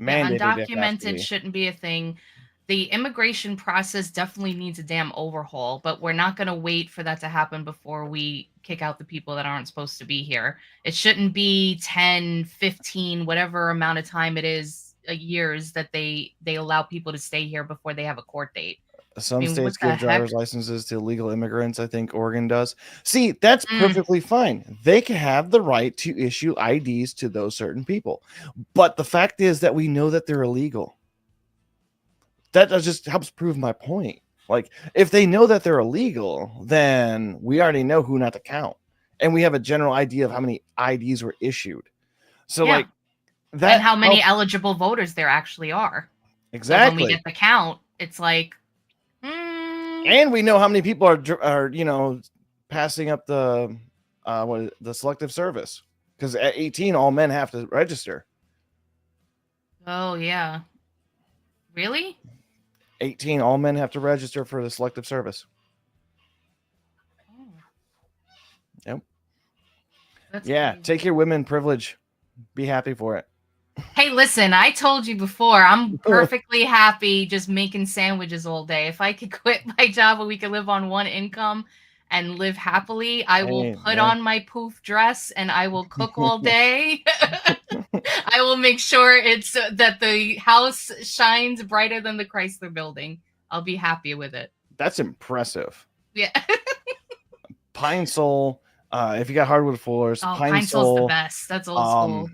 Speaker 4: Mandated. Undocumented shouldn't be a thing. The immigration process definitely needs a damn overhaul, but we're not going to wait for that to happen before we kick out the people that aren't supposed to be here. It shouldn't be 10, 15, whatever amount of time it is, years that they allow people to stay here before they have a court date.
Speaker 3: Some
Speaker 4: what
Speaker 3: states
Speaker 4: the
Speaker 3: give driver's
Speaker 4: heck?
Speaker 3: licenses to illegal immigrants. I think Oregon does. See, that's
Speaker 4: Mm,
Speaker 3: perfectly fine. They can have the right to issue IDs to those certain people. But the fact is that we know that they're illegal. That just helps prove my point. Like, if they know that they're illegal, then we already know who not to count. And we have a general idea of how many IDs were issued. So,
Speaker 4: yeah.
Speaker 3: like, that
Speaker 4: And how many
Speaker 3: helps.
Speaker 4: eligible voters there actually are. So when we
Speaker 3: Exactly.
Speaker 4: get the count, it's like,
Speaker 3: And we know how many people are passing up the the selective service, because at 18 all men have to register.
Speaker 4: oh yeah, really?
Speaker 3: 18 all men have to register for the selective service.
Speaker 4: Oh,
Speaker 3: Yep.
Speaker 4: that's
Speaker 3: Yeah,
Speaker 4: crazy.
Speaker 3: take your women privilege. Be happy for it.
Speaker 4: Hey, listen, I told you before, I'm perfectly happy just making sandwiches all day. If I could quit my job and we could live on one income and live happily, I will
Speaker 3: Hey,
Speaker 4: put
Speaker 3: yeah.
Speaker 4: on my poof dress and I will cook all day. I will make sure it's that the house shines brighter than the Chrysler building. I'll be happy with it.
Speaker 3: That's impressive.
Speaker 4: Yeah.
Speaker 3: Pine Sol, if you got hardwood floors,
Speaker 4: Oh,
Speaker 3: Pine
Speaker 4: Pine Sol's the
Speaker 3: Sol,
Speaker 4: best. That's old school.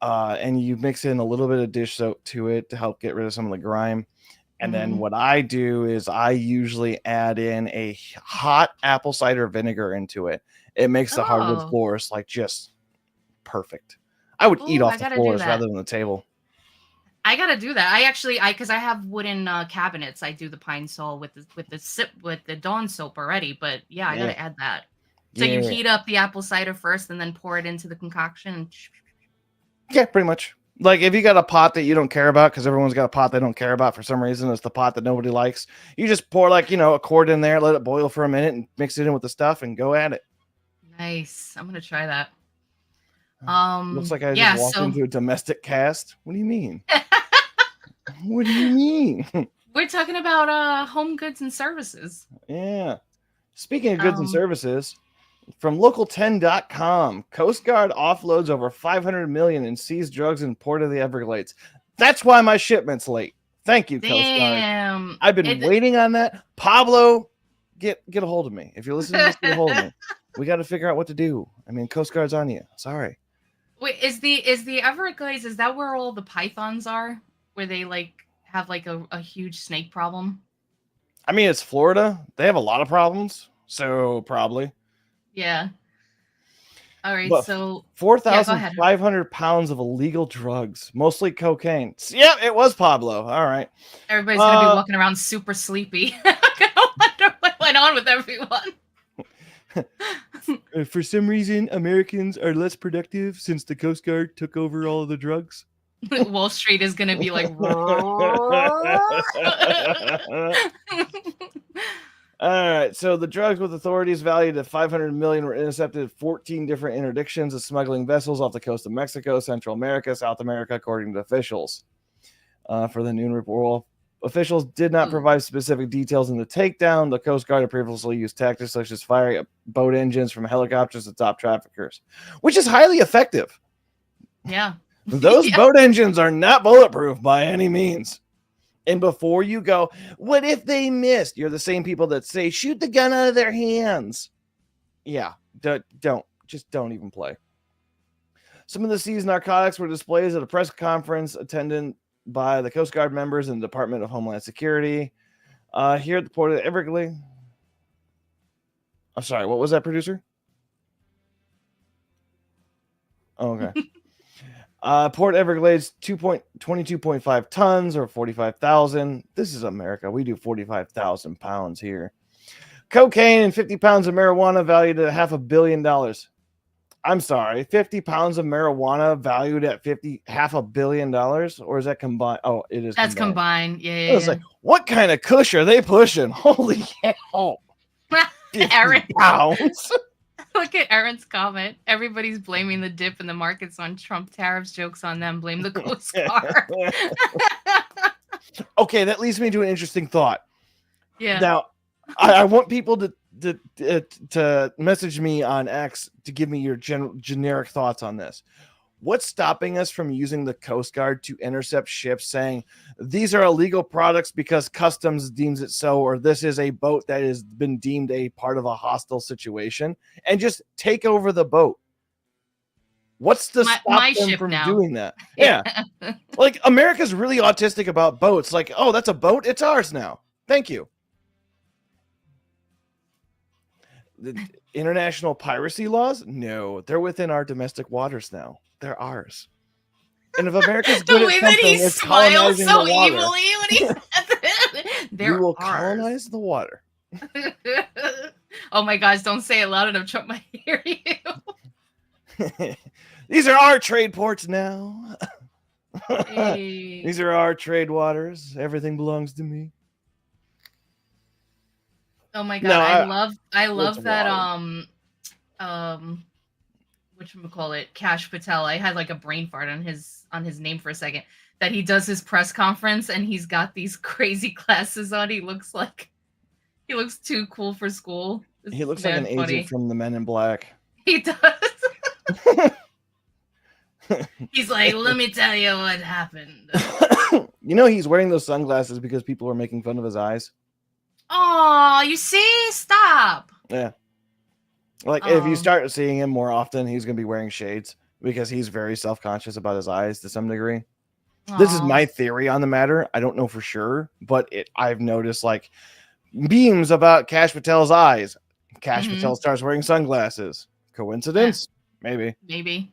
Speaker 3: and you mix in a little bit of dish soap to it to help get rid of some of the grime. And then what I do is I usually add in a hot apple cider vinegar into it. It makes the hardwood
Speaker 4: Oh.
Speaker 3: floors like just perfect. I would eat
Speaker 4: Ooh,
Speaker 3: off
Speaker 4: I
Speaker 3: the
Speaker 4: gotta do
Speaker 3: floors
Speaker 4: that.
Speaker 3: rather than the table.
Speaker 4: I gotta do that. Because I have wooden cabinets. I do the Pine Sol with the Dawn soap already. But yeah, I gotta add that. So you
Speaker 3: Yeah.
Speaker 4: heat up the apple cider first, and then pour it into the concoction.
Speaker 3: Yeah, pretty much. Like if you got a pot that you don't care about, because everyone's got a pot they don't care about for some reason, it's the pot that nobody likes. You just pour like a quart in there, let it boil for a minute, and mix it in with the stuff, and go at it.
Speaker 4: Nice. I'm gonna try that.
Speaker 3: Looks like I
Speaker 4: Yeah.
Speaker 3: just walked
Speaker 4: So
Speaker 3: into a domestic cast. What do you mean? What do you mean?
Speaker 4: we're talking about home goods and services.
Speaker 3: Yeah. Speaking of goods and
Speaker 4: Um,
Speaker 3: services, from local10.com, Coast Guard offloads over 500 million in seized drugs in Port of the Everglades. That's why my shipment's late. Thank you, Coast Guard.
Speaker 4: Damn.
Speaker 3: I've been waiting on that. Pablo, get a hold of me. If you're listening to this, get a hold of me. We got to figure out what to do. I mean, Coast Guard's on you. Sorry.
Speaker 4: Wait, is the Everglades, is that where all the pythons are? Where they like have like a huge snake problem?
Speaker 3: I mean, it's Florida. They have a lot of problems. So probably.
Speaker 4: Yeah. All right.
Speaker 3: But
Speaker 4: So
Speaker 3: 4,500 pounds of illegal drugs, mostly cocaine. Yep, it was Pablo. All right.
Speaker 4: everybody's gonna be walking around super sleepy. I wonder what went on with everyone.
Speaker 3: For some reason, Americans are less productive since the Coast Guard took over all of the drugs.
Speaker 4: Wall Street is gonna be like.
Speaker 3: All right, so the drugs with authorities valued at 500 million were intercepted 14 different interdictions of smuggling vessels off the coast of Mexico, Central America, South America, according to officials. For the noon report, officials did not provide specific details in the takedown. The Coast Guard had previously used tactics such as firing boat engines from helicopters to stop traffickers, which is highly effective.
Speaker 4: Yeah.
Speaker 3: Those boat engines are not bulletproof by any means. And before you go, what if they missed? You're the same people that say, shoot the gun out of their hands. Yeah, don't even play. Some of the seized narcotics were displayed at a press conference attended by the Coast Guard members and the Department of Homeland Security. Here at the Port of Everglades. I'm sorry, what was that, producer? Oh, okay. Port Everglades, 22.5 tons or 45,000. This is America. We do 45,000 pounds here. Cocaine and 50 pounds of marijuana valued at $500 million. I'm sorry, 50 pounds of marijuana valued at $500 million, or is that combined? Oh, it is.
Speaker 4: That's combined. Yeah.
Speaker 3: I was like, what kind of kush are they pushing? Holy hell! 50
Speaker 4: Aaron.
Speaker 3: pounds.
Speaker 4: Look at Aaron's comment. Everybody's blaming the dip in the markets on Trump tariffs. Jokes on them. Blame the Coast Guard.
Speaker 3: Okay, that leads me to an interesting thought.
Speaker 4: Yeah.
Speaker 3: Now, I want people to message me on X to give me your generic thoughts on this. What's stopping us from using the Coast Guard to intercept ships saying these are illegal products because customs deems it so, or this is a boat that has been deemed a part of a hostile situation, and just take over the boat? What's to stop them from doing that? Yeah. Like, America's really autistic about boats. Like, oh, that's a boat? It's ours now. Thank you. The international piracy laws? No, they're within our domestic waters now. They're ours. And if America's good
Speaker 4: the way
Speaker 3: at something,
Speaker 4: that he
Speaker 3: it's
Speaker 4: smiled
Speaker 3: colonizing
Speaker 4: so
Speaker 3: the water.
Speaker 4: evilly when he said that.
Speaker 3: We will colonize the water.
Speaker 4: Oh my gosh, don't say it loud enough. Trump might hear you.
Speaker 3: These are our trade ports now.
Speaker 4: Hey.
Speaker 3: These are our trade waters. Everything belongs to me.
Speaker 4: Oh my god,
Speaker 3: No,
Speaker 4: I love that whatchamacallit, Kash Patel. I had like a brain fart on his name for a second. That he does his press conference and he's got these crazy glasses on. He looks too cool for school.
Speaker 3: He looks like an agent from the Men in Black.
Speaker 4: He does. He's like, let me tell you what happened.
Speaker 3: You know, he's wearing those sunglasses because people are making fun of his eyes.
Speaker 4: Oh, you see? Stop.
Speaker 3: Yeah. Like, if you start seeing him more often, he's going to be wearing shades because he's very self-conscious about his eyes to some degree. Aww. This is my theory on the matter. I don't know for sure, but I've noticed like memes about Kash Patel's eyes. Kash Patel starts wearing sunglasses. Coincidence? Yeah. Maybe.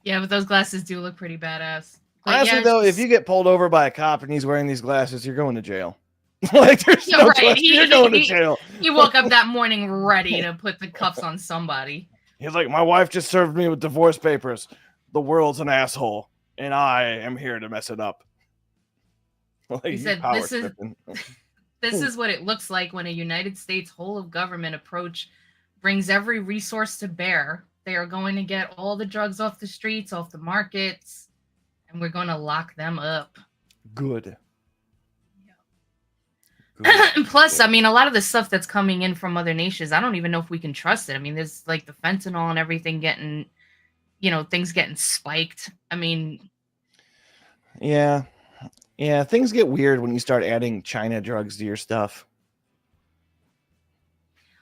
Speaker 4: Yeah, but those glasses do look pretty badass. But
Speaker 3: honestly, though, if you get pulled over by a cop and he's wearing these glasses, you're going to jail. Like, there's no question. You're going to jail.
Speaker 4: He woke up that morning ready to put the cuffs on somebody.
Speaker 3: He's like, my wife just served me with divorce papers. The world's an asshole, and I am here to mess it up. Like,
Speaker 4: he said, this is what it looks like when a United States whole of government approach brings every resource to bear. They are going to get all the drugs off the streets, off the markets, and we're going to lock them up.
Speaker 3: Good.
Speaker 4: And plus, I mean, a lot of the stuff that's coming in from other nations, I don't even know if we can trust it. I mean, there's like the fentanyl and everything getting, things getting spiked. I mean,
Speaker 3: yeah, things get weird when you start adding China drugs to your stuff.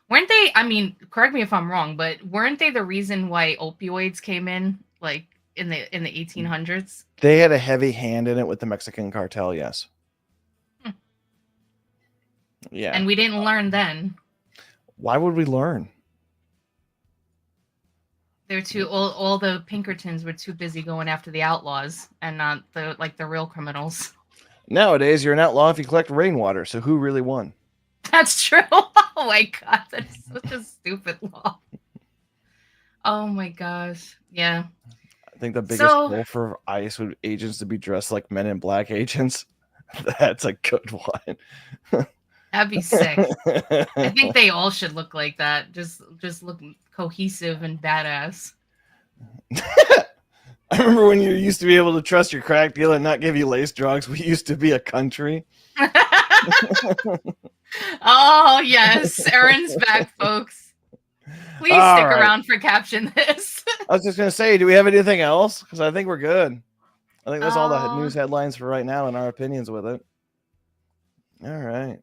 Speaker 4: Weren't they? I mean, correct me if I'm wrong, but weren't they the reason why opioids came in, like in the 1800s?
Speaker 3: They had a heavy hand in it with the Mexican cartel. Yes. Yeah.
Speaker 4: And we didn't learn then. Why
Speaker 3: would we learn?
Speaker 4: They're too all the Pinkertons were too busy going after the outlaws and not the real criminals.
Speaker 3: Nowadays, you're an outlaw if you collect rainwater. So who really won?
Speaker 4: That's true. Oh my god, that is such a stupid law. Oh my gosh. Yeah.
Speaker 3: I think the biggest goal for ICE would agents to be dressed like Men in Black agents. That's a good one.
Speaker 4: That'd be sick. I think they all should look like that. Just look cohesive and badass.
Speaker 3: I remember when you used to be able to trust your crack dealer and not give you lace drugs. We used to be a country.
Speaker 4: Oh, yes. Aaron's back, folks. Please stick around for Caption This.
Speaker 3: I was just going to say, do we have anything else? Because I think we're good. I think that's all the news headlines for right now and our opinions with it. All right.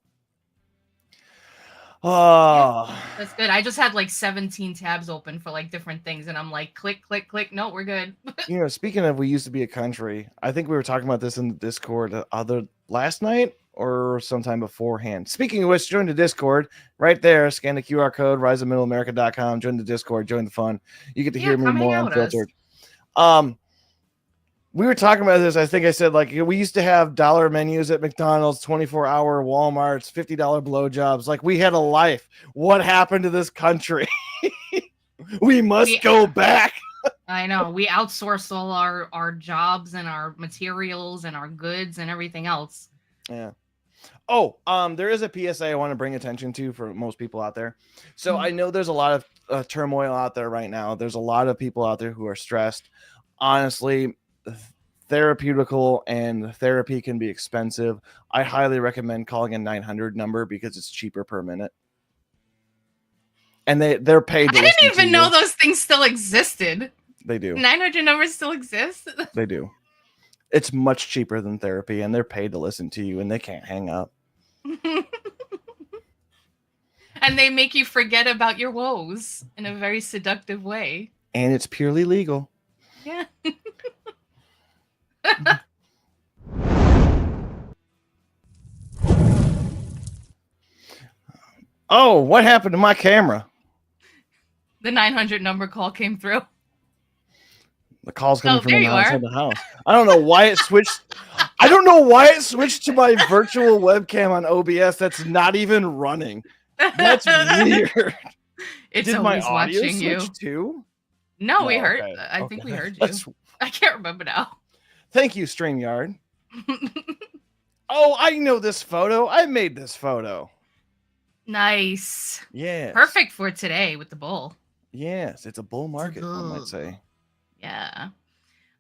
Speaker 3: Oh,
Speaker 4: yeah, that's good. I just had like 17 tabs open for like different things, and I'm like, click, click, click. No, we're good.
Speaker 3: Speaking of, we used to be a country. I think we were talking about this in the Discord last night or sometime beforehand. Speaking of which, join the Discord right there. Scan the QR code, riseofmiddleamerica.com. Join the Discord. Join the fun. You get to hear me more unfiltered. We were talking about this. I think I said, like, we used to have dollar menus at McDonald's, 24-hour Walmarts, $50 blowjobs. Like, we had a life. What happened to this country? We must go back.
Speaker 4: I know. We outsourced all our jobs and our materials and our goods and everything else.
Speaker 3: Yeah. Oh, there is a PSA I want to bring attention to for most people out there. So I know there's a lot of turmoil out there right now. There's a lot of people out there who are stressed. Honestly, therapeutical and therapy can be expensive. I highly recommend calling a 900 number because it's cheaper per minute. And they're paid.
Speaker 4: I didn't even know those things still existed.
Speaker 3: They do.
Speaker 4: 900 numbers still exist?
Speaker 3: They do. It's much cheaper than therapy, and they're paid to listen to you, and they can't hang up.
Speaker 4: And they make you forget about your woes in a very seductive way.
Speaker 3: And it's purely legal.
Speaker 4: Yeah.
Speaker 3: Oh, what happened to my camera?
Speaker 4: The 900 number call came through.
Speaker 3: The call's coming from
Speaker 4: there you
Speaker 3: outside
Speaker 4: are.
Speaker 3: the house. I don't know why it switched. I don't know why it switched to my virtual webcam on OBS that's not even running. That's weird.
Speaker 4: It's
Speaker 3: Did my
Speaker 4: always
Speaker 3: audio
Speaker 4: watching you.
Speaker 3: switch too?
Speaker 4: No, we
Speaker 3: No,
Speaker 4: heard.
Speaker 3: okay,
Speaker 4: I think we
Speaker 3: okay.
Speaker 4: heard you.
Speaker 3: That's-
Speaker 4: I can't remember now.
Speaker 3: Thank you, StreamYard. Oh, I know this photo. I made this photo.
Speaker 4: Nice.
Speaker 3: Yes.
Speaker 4: Perfect for today with the bull.
Speaker 3: Yes, it's a bull market, one might
Speaker 4: bull.
Speaker 3: say.
Speaker 4: Yeah. All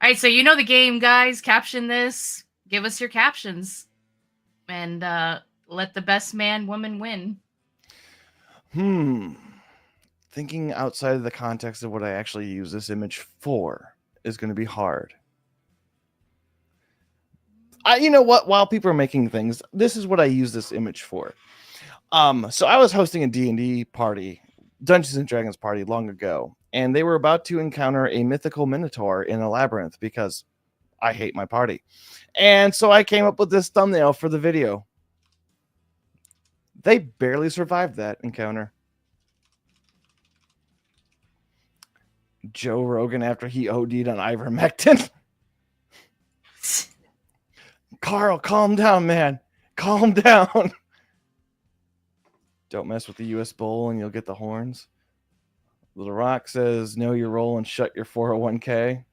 Speaker 4: right, so you know the game, guys. Caption this. Give us your captions. And let the best man, woman win.
Speaker 3: Thinking outside of the context of what I actually use this image for is going to be hard. You know what? While people are making things, this is what I use this image for. So I was hosting a D&D party, Dungeons and Dragons party long ago, and they were about to encounter a mythical minotaur in a labyrinth because I hate my party. And so I came up with this thumbnail for the video. They barely survived that encounter. Joe Rogan after he OD'd on ivermectin. Carl, calm down, man. Calm down. Don't mess with the US Bowl and you'll get the horns. Little Rock says, know your role and shut your 401k.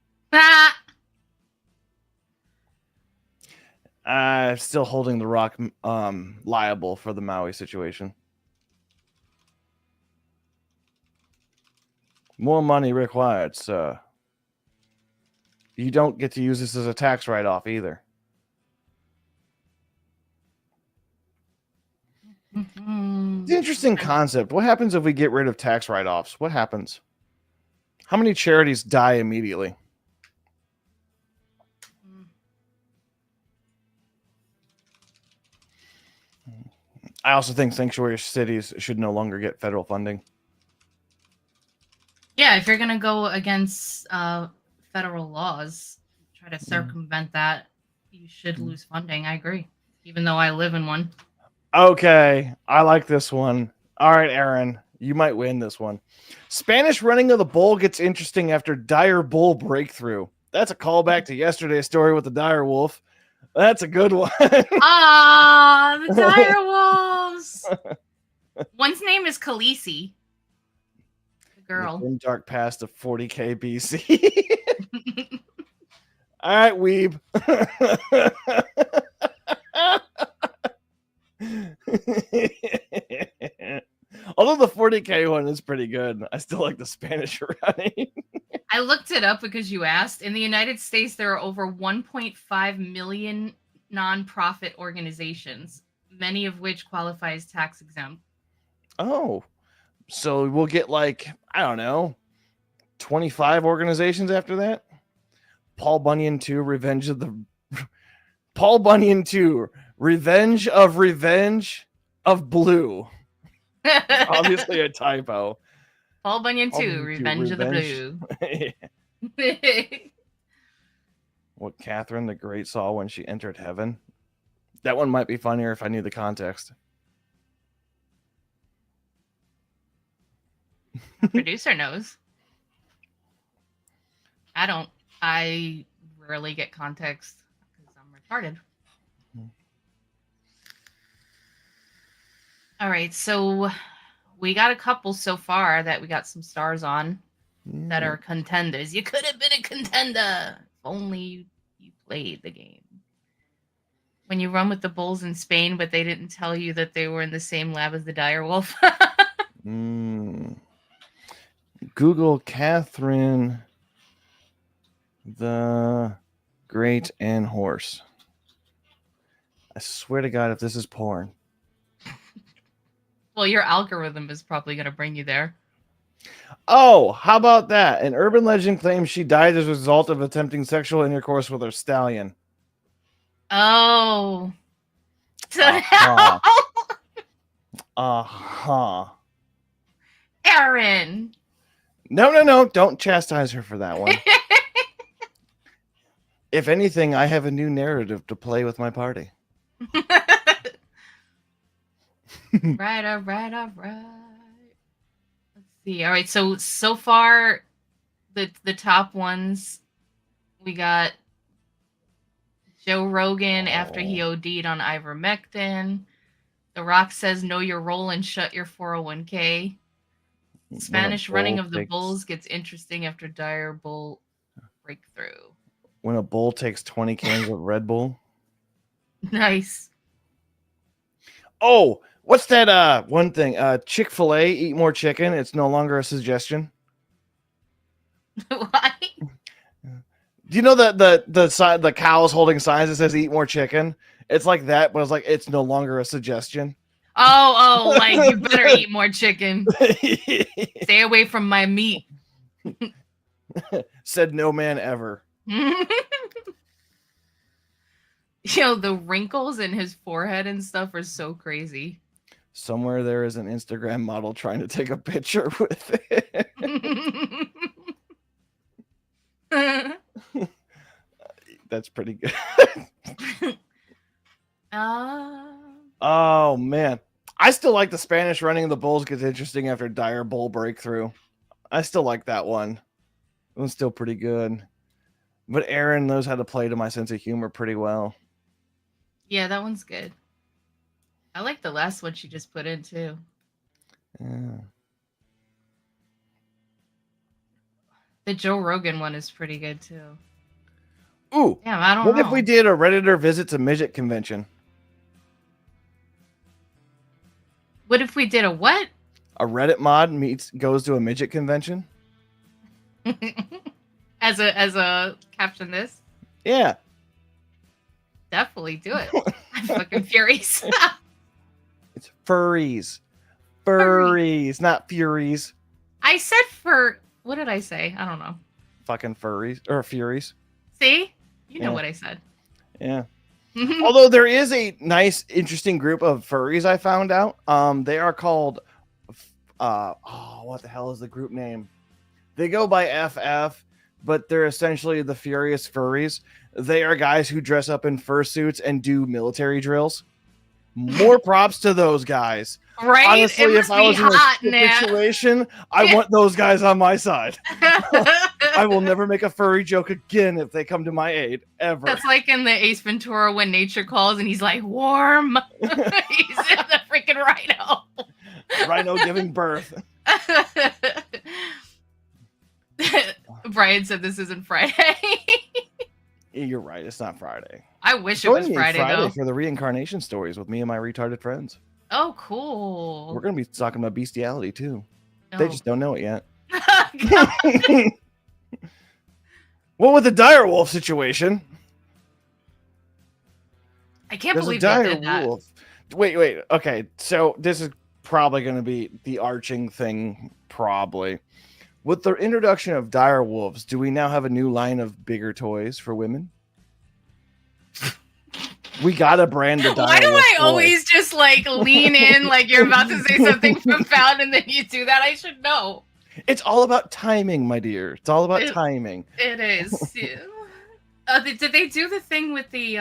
Speaker 3: Still holding The Rock liable for the Maui situation. More money required, sir. You don't get to use this as a tax write-off either. It's an interesting concept. What happens if we get rid of tax write-offs? What happens? How many charities die immediately? I also think sanctuary cities should no longer get federal funding.
Speaker 4: Yeah, if you're going to go against federal laws, try to circumvent that, you should lose funding. I agree, even though I live in one.
Speaker 3: Okay, I like this one. All right, Aaron, you might win this one. Spanish running of the bull gets interesting after dire bull breakthrough. That's a callback to yesterday's story with the dire wolf. That's a good one.
Speaker 4: Ah, the dire wolves. One's name is Khaleesi. The girl.
Speaker 3: From dark past of 40k BC. All right, weeb. Although the 40k one is pretty good, I still like the Spanish running.
Speaker 4: I looked it up because you asked. In the United States, there are over 1.5 million nonprofit organizations, many of which qualify as tax exempt.
Speaker 3: Oh, so we'll get like, I don't know, 25 organizations after that? Paul Bunyan 2, Revenge of the... Paul Bunyan 2, Revenge of Blue. Obviously a typo.
Speaker 4: Paul Bunyan 2, Revenge of the Blue.
Speaker 3: What Catherine the Great saw when she entered heaven. That one might be funnier if I knew the context.
Speaker 4: The producer knows. I don't. I rarely get context because I'm retarded. All right, so we got a couple so far that we got some stars on that are contenders. You could have been a contender if only you played the game. When you run with the bulls in Spain, but they didn't tell you that they were in the same lab as the dire wolf.
Speaker 3: Google Catherine the Great and Horse. I swear to God, if this is porn.
Speaker 4: Well, your algorithm is probably going to bring you there.
Speaker 3: Oh, how about that? An urban legend claims she died as a result of attempting sexual intercourse with her stallion.
Speaker 4: Oh. So
Speaker 3: Uh-huh. Uh-huh.
Speaker 4: Aaron.
Speaker 3: No. Don't chastise her for that one. If anything, I have a new narrative to play with my party.
Speaker 4: Right. Let's see. All right. So far, the top ones, we got Joe Rogan after he OD'd on ivermectin. The Rock says know your role and shut your 401k. Spanish running of the bulls gets interesting after dire bull breakthrough.
Speaker 3: When a bull takes 20 cans of Red Bull.
Speaker 4: Nice.
Speaker 3: Oh, what's that one thing? Chick-fil-A, eat more chicken. It's no longer a suggestion.
Speaker 4: Why?
Speaker 3: Do you know that the cows holding signs that says eat more chicken? It's like that, but it's no longer a suggestion.
Speaker 4: Oh, like you better eat more chicken. Stay away from my meat.
Speaker 3: Said no man ever.
Speaker 4: Yo, the wrinkles in his forehead and stuff are so crazy.
Speaker 3: Somewhere there is an Instagram model trying to take a picture with it. That's pretty good. Oh man, I still like the Spanish running of the bulls gets interesting after dire bull breakthrough. I still like that one. It was still pretty good. But Aaron knows how to play to my sense of humor pretty well.
Speaker 4: Yeah, that one's good. I like the last one she just put in too.
Speaker 3: Yeah.
Speaker 4: The Joe Rogan one is pretty good too.
Speaker 3: Ooh,
Speaker 4: damn, I don't know.
Speaker 3: What if we did a Redditor visits a midget convention?
Speaker 4: What if we did a what?
Speaker 3: A Reddit mod goes to a midget convention?
Speaker 4: as a caption this?
Speaker 3: Yeah.
Speaker 4: Definitely do it. I'm fucking furious.
Speaker 3: It's furries. Furries, not furies.
Speaker 4: I said fur. What did I say? I don't know.
Speaker 3: Fucking furries or furies.
Speaker 4: See? You know what I said.
Speaker 3: Yeah. Although there is a nice, interesting group of furries I found out. They are called what the hell is the group name? They go by FF, but they're essentially the Furious Furries. They are guys who dress up in fursuits and do military drills. More props to those guys.
Speaker 4: Right?
Speaker 3: Honestly, if I was in a situation, I want those guys on my side. I will never make a furry joke again if they come to my aid, ever.
Speaker 4: That's like in the Ace Ventura When Nature Calls and he's like, warm. He's in the freaking rhino.
Speaker 3: Rhino giving birth.
Speaker 4: Brian said this isn't Friday.
Speaker 3: You're right. It's not Friday.
Speaker 4: I wish it was Friday though.
Speaker 3: For the reincarnation stories with me and my retarded friends.
Speaker 4: Oh, cool.
Speaker 3: We're going to be talking about bestiality too. Oh. They just don't know it yet. Well, with the dire wolf situation.
Speaker 4: I can't believe they did that.
Speaker 3: Wolf. Wait. Okay, so this is probably going to be the arching thing, probably. With the introduction of dire wolves, do we now have a new line of bigger toys for women? We gotta brand the dire.
Speaker 4: Why do I
Speaker 3: toy.
Speaker 4: always just like lean in like you're about to say something profound and then you do that? I should know.
Speaker 3: It's all about timing, my dear. It's all about timing.
Speaker 4: It is. Did they do the thing with the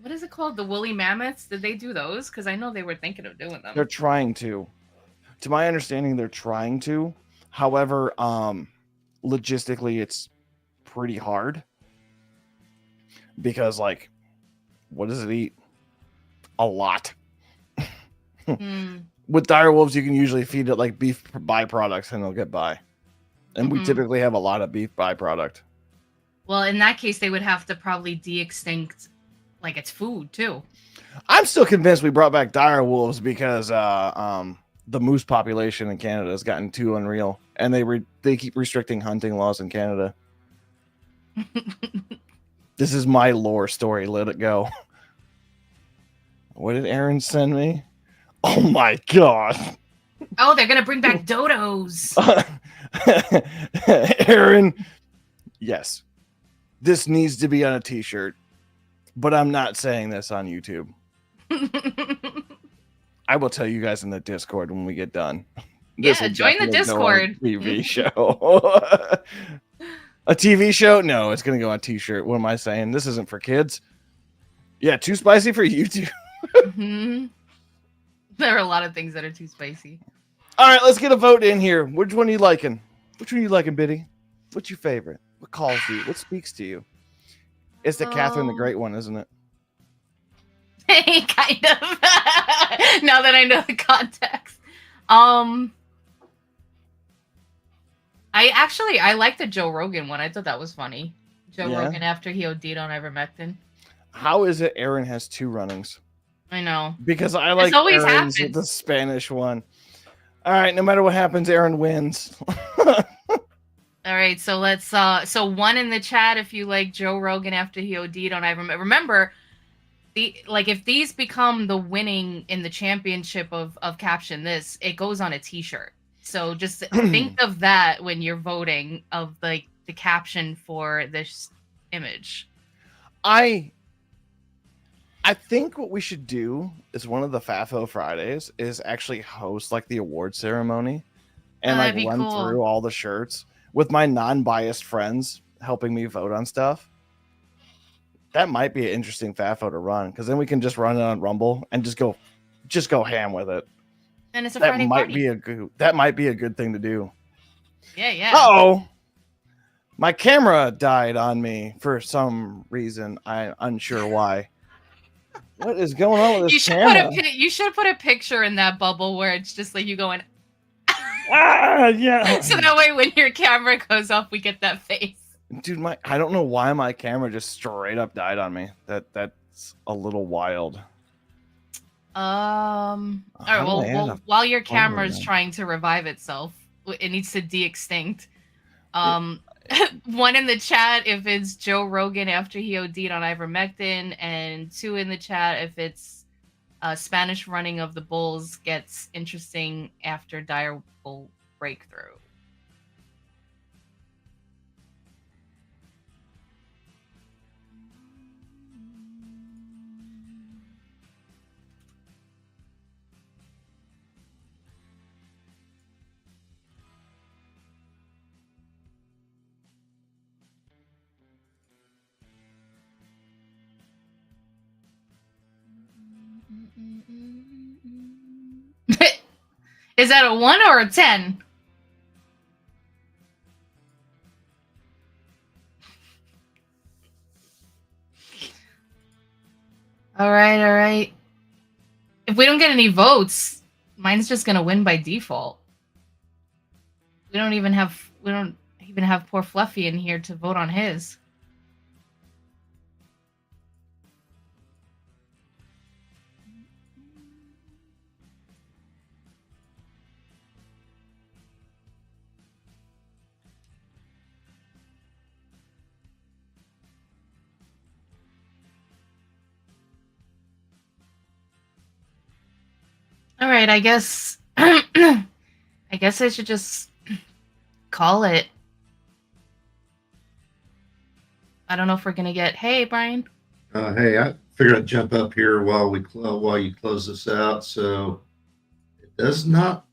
Speaker 4: what is it called? The woolly mammoths? Did they do those? Because I know they were thinking of doing them.
Speaker 3: They're trying to. To my understanding, they're trying to. However, logistically, it's pretty hard. Because, like, what does it eat? A lot. With dire wolves, you can usually feed it like beef byproducts and they'll get by. And we typically have a lot of beef byproduct.
Speaker 4: Well, in that case, they would have to probably de-extinct like its food too.
Speaker 3: I'm still convinced we brought back dire wolves because the moose population in Canada has gotten too unreal, and they keep restricting hunting laws in Canada. This is my lore story. Let it go. What did Aaron send me? Oh my god!
Speaker 4: Oh, they're gonna bring back dodos.
Speaker 3: Aaron, yes, this needs to be on a t-shirt, but I'm not saying this on YouTube. I will tell you guys in the Discord when we get done.
Speaker 4: Yeah, join the Discord.
Speaker 3: TV show. A TV show? No, it's gonna go on a t-shirt. What am I saying? This isn't for kids. Yeah, too spicy for YouTube.
Speaker 4: There are a lot of things that are too spicy.
Speaker 3: All right, let's get a vote in here. Which one are you liking? Which one are you liking, Biddy? What's your favorite? What calls to you? What speaks to you? It's the Catherine the Great one, isn't it?
Speaker 4: Kind of. Now that I know the context. I like the Joe Rogan one. I thought that was funny. Joe Rogan after he OD'd on ivermectin.
Speaker 3: How is it Aaron has 2 runnings?
Speaker 4: I know.
Speaker 3: Because I like Aaron's the Spanish one. All right, no matter what happens, Aaron wins.
Speaker 4: All right, so let's so 1 in the chat if you like Joe Rogan after he OD'd on ivermectin. Remember, if these become the winning in the championship of Caption This, it goes on a t-shirt. So just think of that when you're voting of the caption for this image.
Speaker 3: I think what we should do is one of the FAFO Fridays is actually host like the award ceremony and like run through all the shirts with my non-biased friends helping me vote on stuff. That might be an interesting FAFO to run because then we can just run it on Rumble and just go ham with it.
Speaker 4: And it's a Friday party.
Speaker 3: That might be a good thing to do.
Speaker 4: Yeah.
Speaker 3: Oh, my camera died on me for some reason. I'm unsure why. What is going on with this camera?
Speaker 4: You should put a picture in that bubble where it's just like you going.
Speaker 3: Yeah.
Speaker 4: So that way, when your camera goes off, we get that face.
Speaker 3: Dude, I don't know why my camera just straight up died on me. That's a little wild.
Speaker 4: All right. Well, while your camera is trying to revive itself, it needs to de-extinct. 1 in the chat if it's Joe Rogan after he OD'd on ivermectin, and 2 in the chat if it's Spanish running of the bulls gets interesting after dire bull breakthrough. Is that a 1 or a 10? All right. If we don't get any votes, mine's just gonna win by default. We don't even have poor Fluffy in here to vote on his. All right, I guess I should just call it. I don't know if we're gonna get. Hey, Brian.
Speaker 8: Hey, I figured I'd jump up here while you close this out. So it does not.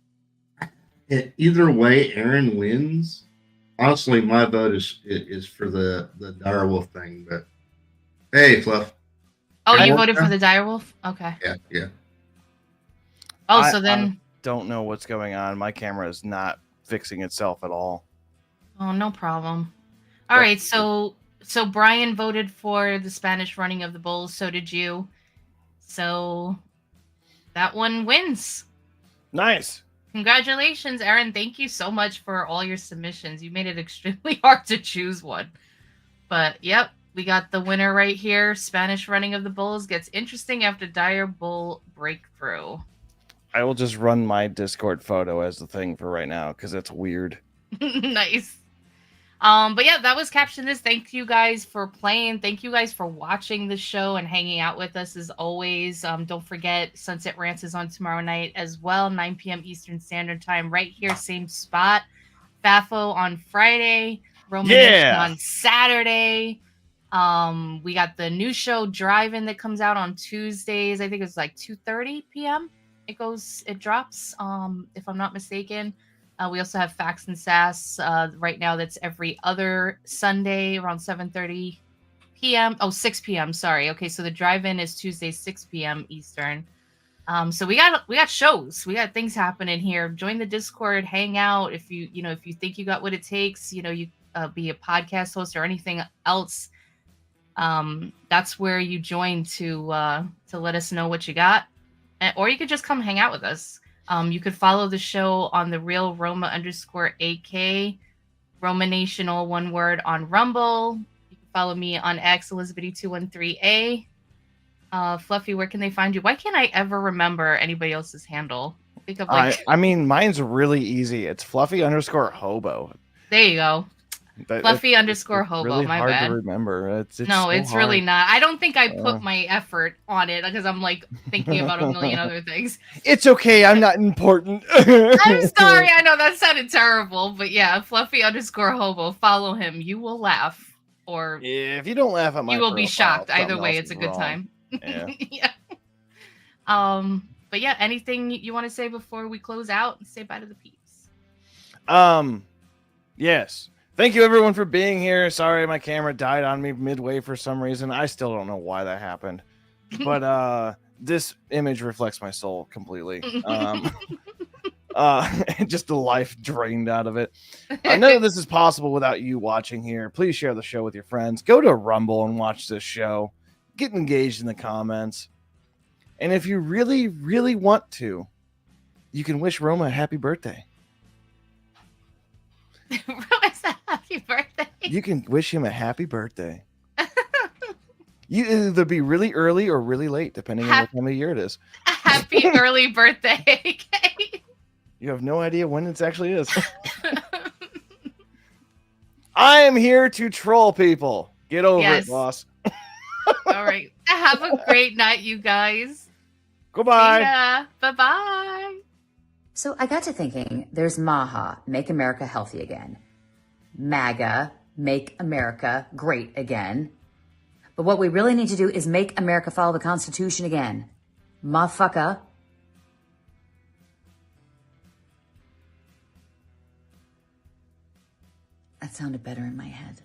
Speaker 8: Either way, Aaron wins. Honestly, my vote is for the direwolf thing. But hey, Fluff.
Speaker 4: Oh, you voted for the direwolf? Okay.
Speaker 8: Yeah.
Speaker 4: Oh, so then
Speaker 3: I don't know what's going on. My camera is not fixing itself at all.
Speaker 4: Oh, no problem. All right, so Brian voted for the Spanish running of the bulls. So did you. So that one wins.
Speaker 3: Nice.
Speaker 4: Congratulations, Aaron. Thank you so much for all your submissions. You made it extremely hard to choose one. But yep, we got the winner right here. Spanish running of the bulls gets interesting after dire bull breakthrough.
Speaker 3: I will just run my Discord photo as the thing for right now because it's weird.
Speaker 4: Nice. But yeah, that was Caption This. Thank you guys for playing. Thank you guys for watching the show and hanging out with us as always. Don't forget, Sunset Rants is on tomorrow night as well, 9 p.m. Eastern Standard Time, right here, same spot. FAFO on Friday, Romanation on Saturday. We got the new show Drive-In that comes out on Tuesdays. I think it's like 2:30 p.m. It drops, if I'm not mistaken. We also have Facts and Sass right now. That's every other Sunday around 7:30 p.m. Oh, 6 p.m. Sorry. Okay, so the Drive-In is Tuesday 6 p.m. Eastern. So we got shows. We got things happening here. Join the Discord, hang out. If you think you got what it takes, you be a podcast host or anything else. That's where you join to let us know what you got, or you could just come hang out with us. You could follow the show on the real Roma _AK, Romanation, all one word, on Rumble. You can follow me on X, Elizabeth213A. Fluffy, where can they find you? Why can't I ever remember anybody else's handle? Think of
Speaker 3: I mean, mine's really easy. It's Fluffy_Hobo.
Speaker 4: There you go. Fluffy _Hobo.
Speaker 3: Really
Speaker 4: my
Speaker 3: hard
Speaker 4: bad.
Speaker 3: to remember. It's
Speaker 4: really not. I don't think I put my effort on it because I'm like thinking about a million other things.
Speaker 3: It's okay. I'm not important.
Speaker 4: I'm sorry. I know that sounded terrible, but yeah, Fluffy _Hobo. Follow him. You will laugh, or
Speaker 3: if you don't laugh at my,
Speaker 4: you will be shocked. Either way, it's a good
Speaker 3: wrong.
Speaker 4: time.
Speaker 3: Yeah.
Speaker 4: Yeah. But yeah, anything you want to say before we close out and say bye to the peeps?
Speaker 3: Yes. Thank you everyone for being here. Sorry my camera died on me midway for some reason. I still don't know why that happened. But this image reflects my soul completely. Just the life drained out of it. None of this is possible without you watching here. Please share the show with your friends. Go to Rumble and watch this show. Get engaged in the comments. And if you really, really want to, you can wish Roma a happy birthday.
Speaker 4: Roma's a happy birthday.
Speaker 3: You can wish him a happy birthday. You either be really early or really late, depending on what time of year it is.
Speaker 4: A happy early birthday. Okay.
Speaker 3: You have no idea when it actually is. I am here to troll people. Get over it, boss.
Speaker 4: All right. Have a great night, you guys.
Speaker 3: Goodbye.
Speaker 4: Yeah. Bye-bye.
Speaker 9: So I got to thinking, there's MAHA, Make America Healthy Again. MAGA, Make America Great Again. But what we really need to do is make America follow the Constitution again. Motherfucker. That sounded better in my head.